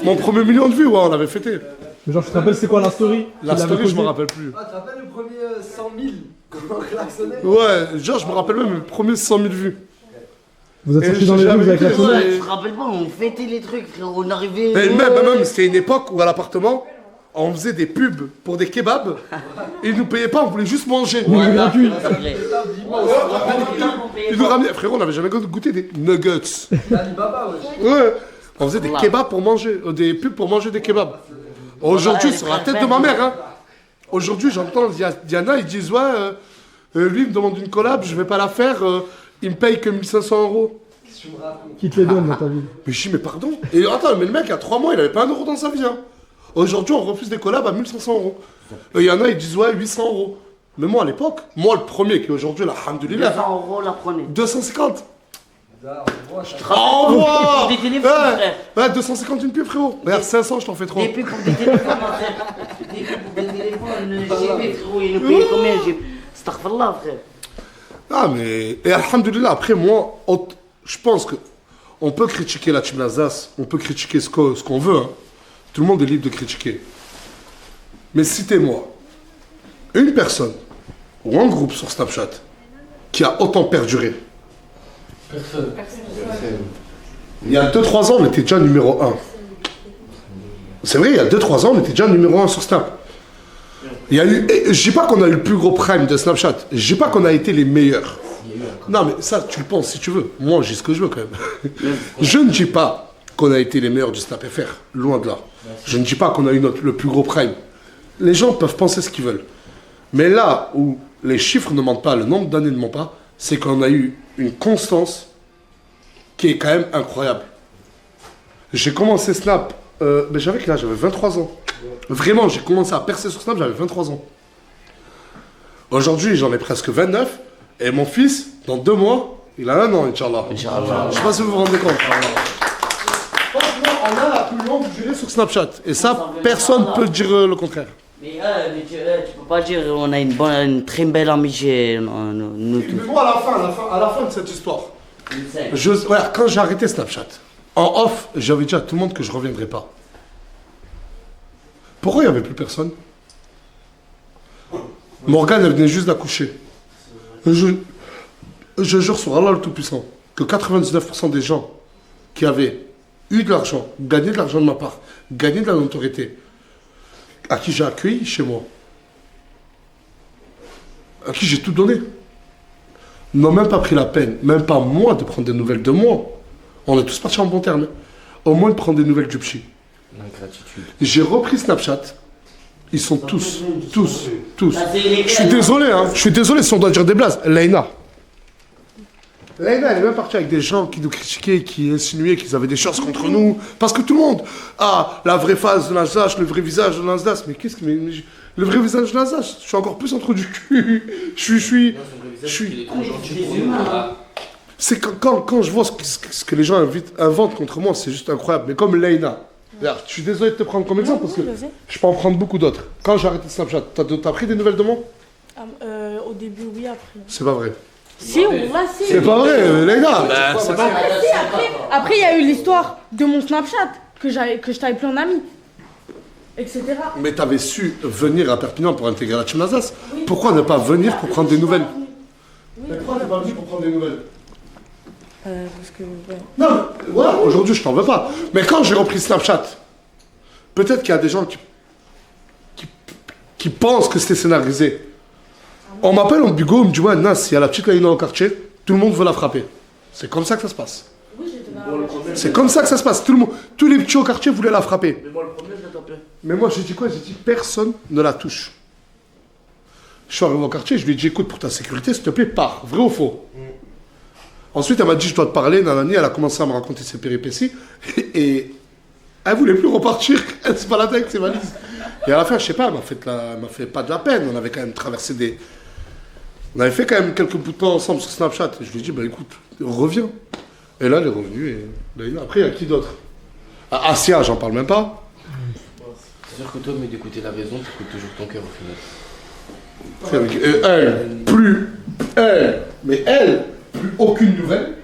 Mon premier million de vues, ouais, on l'avait fêté. Mais genre, tu te rappelles c'est quoi la story? La story, je me rappelle plus. Ah, tu te rappelles le premier 100 000 qu'on klaxonnait? Ouais, genre, je me rappelle même le premier 100 000 vues. Vous êtes sortis dans les rues avec la sonnerie? Tu te rappelles pas, on fêtait les trucs, frérot, on arrivait. Et même, c'était une époque où à l'appartement, on faisait des pubs pour des kebabs et ils nous payaient pas, on voulait juste manger. Mais gratuit. Ils nous ramenaient, frérot, on n'avait jamais goûté des nuggets. Alibaba, ouais. Ouais, on faisait des kebabs pour manger, des pubs pour manger des kebabs. Aujourd'hui, sur la tête de ma mère, hein. Aujourd'hui, j'entends Diana, ils disent, ouais, lui, il me demande une collab, je vais pas la faire, il me paye que 1500 €. Qui te les donne dans ta vie? Mais je dis, mais pardon. Et attends, mais le mec, il y a 3 mois, il avait pas 1 euro dans sa vie, hein. Aujourd'hui, on refuse des collabs à 1500 €. Il y en a, ils disent, ouais, 800 €. Mais moi, à l'époque, moi, le premier qui aujourd'hui, la hamdoulillah. 200 € la prenez. 250. Envoie des téléphones, frère. Ouais, 250 une pub, frérot. Regarde, 500, je t'en fais 3. Des pubs pour des téléphones, frère. Des pubs pour des téléphones, GB, frérot, il nous paye combien, GB? Astaghfirullah, frère. Ah, mais. Et alhamdoulilah, après, moi, je pense que. On peut critiquer la team Alsace, on peut critiquer ce qu'on veut, hein. Tout le monde est libre de critiquer. Mais citez-moi une personne ou un groupe sur Snapchat qui a autant perduré. Personne. Il y a 2-3 ans, on était déjà numéro 1. C'est vrai, il y a 2-3 ans, on était déjà numéro 1 sur Snap. Il y a eu, je dis pas qu'on a eu le plus gros prime de Snapchat. Je dis pas qu'on a été les meilleurs. Non, mais ça, tu le penses si tu veux. Moi, je dis ce que je veux quand même. Je ne dis pas qu'on a été les meilleurs du Snap FR. Loin de là. Je ne dis pas qu'on a eu le plus gros prime. Les gens peuvent penser ce qu'ils veulent. Mais là où les chiffres ne mentent pas, le nombre d'années ne ment pas, c'est qu'on a eu une constance qui est quand même incroyable. J'ai commencé Snap, mais j'avais 23 ans. Vraiment, j'ai commencé à percer sur Snap, j'avais 23 ans. Aujourd'hui, j'en ai presque 29. Et mon fils, dans 2 mois, il a 1 an, Inch'Allah. Je sais pas si vous vous rendez compte. Franchement, on a la plus longue durée sur Snapchat. Et ça, personne ne peut dire le contraire. Mais tu peux pas dire on a une très belle amitié, nous tous. Mais moi, à la fin de cette histoire, voilà, quand j'ai arrêté Snapchat, en off, j'avais dit à tout le monde que je ne reviendrais pas. Pourquoi il n'y avait plus personne? Morgane, elle venait juste d'accoucher. Je jure sur Allah le Tout-Puissant que 99% des gens qui avaient eu de l'argent, gagné de l'argent de ma part, gagné de la notoriété, à qui j'ai accueilli chez moi, à qui j'ai tout donné, n'ont même pas pris la peine, même pas moi, de prendre des nouvelles de moi. On est tous partis en bon terme. Au moins de prendre des nouvelles du petit. J'ai repris Snapchat. Ils sont tous. Je suis désolé, hein. Je suis désolé si on doit dire des blagues. Leïna, elle est même partie avec des gens qui nous critiquaient, qui insinuaient qu'ils avaient des choses contre nous. Parce que tout le monde a la vraie face de l'Alsace, le vrai visage de l'Alsace. Mais qu'est-ce que... le vrai visage de l'Alsace, je suis encore plus entre du cul. Je suis... C'est quand je vois ce que les gens inventent contre moi, c'est juste incroyable. Mais comme Leïna, je suis désolé de te prendre comme exemple parce que je peux en prendre beaucoup d'autres. Quand j'ai arrêté Snapchat, t'as pris des nouvelles de moi? Au début, oui, après. C'est pas vrai. Si, on l'a, si. C'est pas vrai, les gars. C'est pas vrai. Après, il y a eu l'histoire de mon Snapchat, que je t'avais pris en ami, etc. Mais t'avais su venir à Perpignan pour intégrer la team Alsace. Oui. Pourquoi ne pas venir pour prendre des nouvelles? Mais pourquoi t'es pas venu pour prendre des nouvelles? Parce que... Ouais. Non, voilà, aujourd'hui je t'en veux pas. Mais quand j'ai repris Snapchat, peut-être qu'il y a des gens qui pensent que c'était scénarisé. On m'appelle en bigot, on me dit ouais, Nas, il y a la petite Leïna au quartier, tout le monde veut la frapper. C'est comme ça que ça se passe. C'est comme ça que ça se passe. Tous les petits au quartier voulaient la frapper. Mais moi, le premier, je l'ai tapé. Mais moi, j'ai dit quoi? J'ai dit personne ne la touche. Je suis arrivé au quartier, je lui ai dit écoute, pour ta sécurité, s'il te plaît, pars. Vrai ou faux? Ensuite, elle m'a dit je dois te parler. Nanani, elle a commencé à me raconter ses péripéties. Et elle voulait plus repartir. Elle se baladait avec ses valises. Et à la fin, je sais pas, elle m'a fait pas de la peine. On avait quand même traversé des. On avait fait quand même quelques bouts de temps ensemble sur Snapchat. Et je lui ai dit bah écoute, reviens. Et là, elle est revenue. Et après, il y a qui d'autre? Asia, j'en parle même pas. C'est sûr que toi, mais d'écouter la raison, tu écoutes toujours ton cœur au final. Elle, plus aucune nouvelle.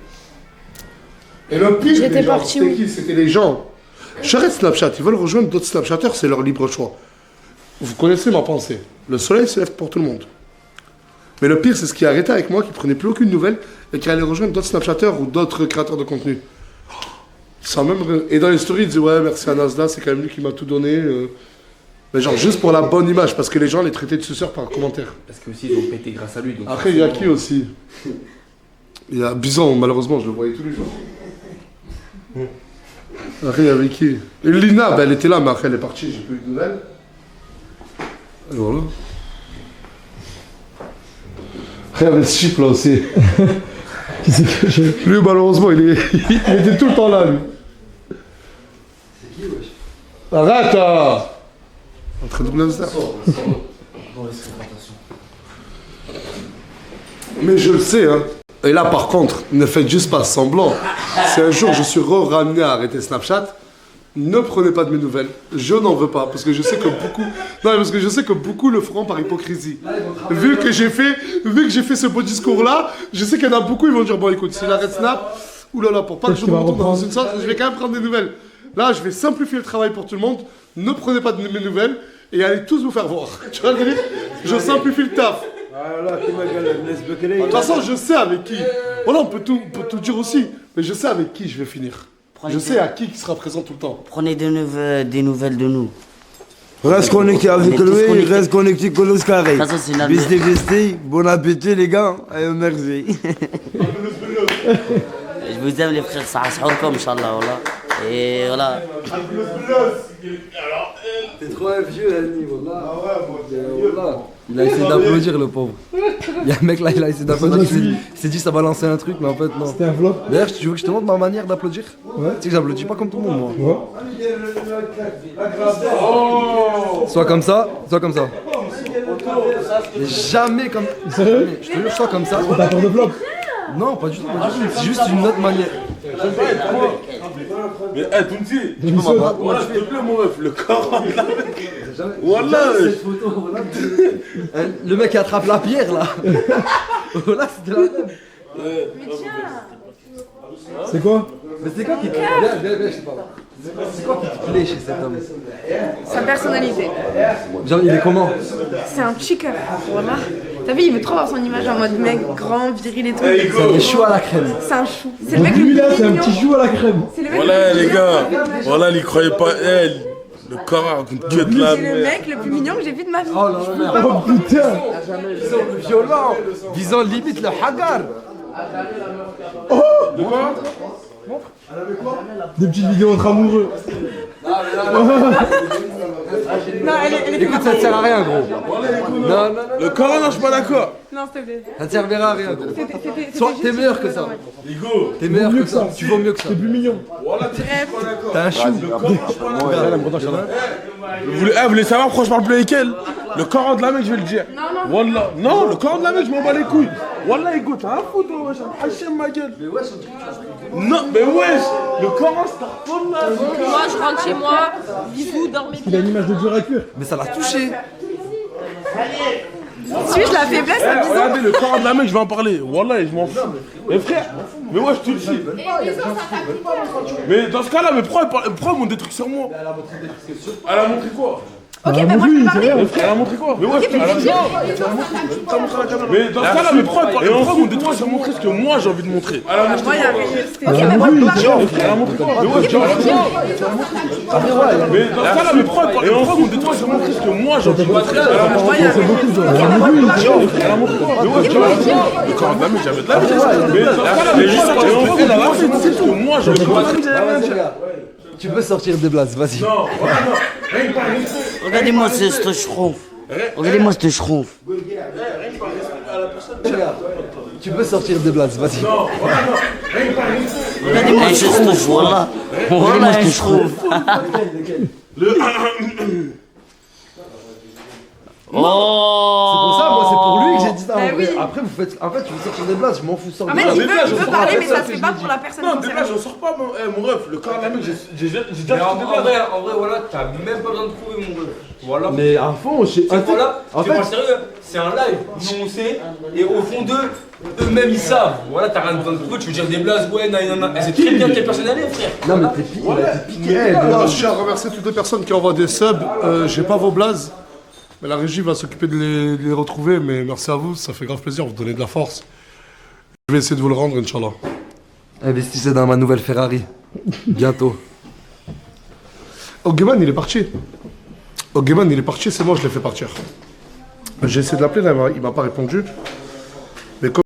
Et le pire, J'étais les gens, partie c'était où? qui? C'était les gens. J'arrête Snapchat, ils veulent rejoindre d'autres Snapchatters, c'est leur libre choix. Vous connaissez ma pensée. Le soleil se lève pour tout le monde. Mais le pire, c'est ce qui a arrêté avec moi, qui prenait plus aucune nouvelle et qui allait rejoindre d'autres Snapchatters ou d'autres créateurs de contenu. Sans même... Et dans les stories, ils disaient ouais, merci à Nasda, c'est quand même lui qui m'a tout donné. Mais genre juste pour la bonne image, parce que les gens les traitaient de suceurs par commentaire. Parce que aussi ils ont pété grâce à lui. Donc Après, il y a qui aussi? Il y a Bison, malheureusement, je le voyais tous les jours. Après, il y avait qui? Et Lina, elle était là, mais après, elle est partie, j'ai plus eu de nouvelles. Et voilà. Après, il y avait ce chip là aussi. Lui, malheureusement, il était tout le temps là, lui. C'est qui, wesh? Arrête! En train de blâmer ça. Mais je le sais, hein. Et là, par contre, ne faites juste pas semblant. Si un jour je suis ramené à arrêter Snapchat, ne prenez pas de mes nouvelles. Je n'en veux pas, parce que je sais que beaucoup... Non, parce que je sais que beaucoup le feront par hypocrisie. Vu que j'ai fait ce beau discours-là, je sais qu'il y en a beaucoup, ils vont dire, bon, écoute, s'il arrête Snap, oulala, pour pas que je me retourne dans une sorte, je vais quand même prendre des nouvelles. Là, je vais simplifier le travail pour tout le monde. Ne prenez pas de mes nouvelles et allez tous vous faire voir. Tu vois le délire? Je simplifie le taf. De toute façon, je sais avec qui. Voilà, on peut tout dire aussi, mais je sais avec qui je vais finir. Je sais à qui sera présent tout le temps. Prenez des nouvelles de nous. Reste connecté avec lui, reste connecté avec le carré. Ça, c'est la Vesti, bon appétit les gars, et merci. Je vous aime les frères, ça comme Inch'Allah, voilà. Et voilà. T'es trop un vieux, Annie, wallah. Wallah. Il a essayé d'applaudir, le pauvre. Il y a un mec là, il a essayé d'applaudir. Il s'est dit ça va lancer un truc, mais en fait, non. C'était un flop. D'ailleurs, tu veux que je te montre ma manière d'applaudir? Ouais. Tu sais que j'applaudis pas comme tout le monde, moi. Ouais. Soit comme ça, soit comme ça. Mais jamais comme. Jamais. Je te jure, soit comme ça. T'as peur de flop? Non, pas du tout, pas du tout. C'est juste une autre manière. Mais hey, Tounti, Tu peux m'apprendre. voilà, s'il te plaît, mon ref, le corps de la voilà. Le mec qui attrape la pierre là. Voilà, c'était la même. C'est quoi? Mais c'est quoi qui te plaît? Viens, je sais pas. C'est quoi qui te plaît chez cet homme? Sa personnalité. Genre, il est comment? C'est un chicker, voilà. T'as vu, il veut trop avoir son image en mode mec grand, viril et tout. C'est un chou à la crème. C'est un chou. C'est le mec le Lui plus là, c'est un mignon. petit chou à la crème. C'est le mec Voilà, le plus les gars. mignon. Voilà, il croyait pas elle. Le corps raconte que de la C'est le mec le plus mignon que j'ai vu de ma vie. Oh là là. Oh putain. Visant violent. Visant limite le hagar. Oh. De quoi? Des petites vidéos entre amoureux. Non, elle était Écoute, ça ne sert à rien, gros. Non. Le corps, non, je suis pas d'accord. Non, s'il te plaît. Ça ne servira à rien, gros. C'était Soit juste t'es meilleur que ça. Ligo. T'es meilleur que ça. Tu vaux mieux que ça. T'es plus mignon. Voilà, t'es pas d'accord. T'as un chou. Vous voulez savoir pourquoi je parle plus avec elle? Le corps de la mec, je vais le dire. Wallah. Non, le corps de la mec, je m'en bats les couilles. Wallah, écoute, t'as un foutre, wesh, Hachem, ma gueule. Mais wesh, non, mais wesh, le corps, c'est un fond là. Moi, je rentre chez moi, bisous, dormez Il a une image de dur à cuire. Mais ça l'a touché. Suis-je la faiblesse, la bison? Regardez, le corps de la mec, je vais en parler. Wallah, je m'en fous. Mais frère, mais ouais, je te le dis. Mais dans ce cas-là, mais pourquoi ils montrent des trucs sur moi? Elle a montré quoi? Ok, mais moi je vais parler. Elle a montré quoi? Mais ouais, elle a montré. Mais dans ce cas-là, mais pourquoi ils montrent des trucs sur moi? Qu'est-ce que moi j'ai envie de montrer? Elle a montré quoi? Ok, mais moi je vais parler. Elle a montré quoi? Mais ouais, mais dans ce cas-là, mais pourquoi ils montrent des trucs sur moi? Qu'est-ce que moi j'ai envie de montrer? Elle a montré quoi? Mais ouais, le corps de la meuf, j'avais de la vie. Mais dans ce cas-là, mais juste elle a la vie. C'est ce que moi j'ai envie de montrer. Tu peux sortir des blagues, vas-y. Non, voilà, non. Regardez-moi ce schrouf. Regardez-moi ce schrouf. Tu peux sortir de Blaz, vas-y. Eh, je trouve, voilà. Voilà, je trouve. C'est pour ça, moi c'est pour lui que j'ai dit ça en Bah vrai. oui. Après vous faites. En fait tu veux sortir des Blaz, je m'en fous, sors En des fait, Blaz. il veut parler, mais ça se fait pas pour la personne Non, des concernée. blagues, j'en sors pas, mon ref. Le corps de la meuf, j'ai déjà Mais sorti des en blagues. vrai, voilà, t'as même pas besoin de prouver mon ref. Voilà. Mais à fond, Voilà, en c'est pas fait, sérieux, c'est un live, nous on sait, et au fond d'eux, eux-mêmes ils savent. Voilà, t'as rien besoin de prouver, tu veux dire des blazes, ouais, non, c'est très bien quelle personne elle est, frère. non mais t'es piqué, il a été piqué. Moi, je tiens à remercier toutes les personnes qui envoient des subs. J'ai pas vos blazes, mais la régie va s'occuper de les retrouver. Mais merci à vous, ça fait grave plaisir, vous donnez de la force. Je vais essayer de vous le rendre, Inch'Allah. Investissez dans ma nouvelle Ferrari. Bientôt. Oggeman, il est parti. Oggeman, il est parti, c'est moi, je l'ai fait partir. J'ai essayé de l'appeler, là, il m'a pas répondu. Mais comme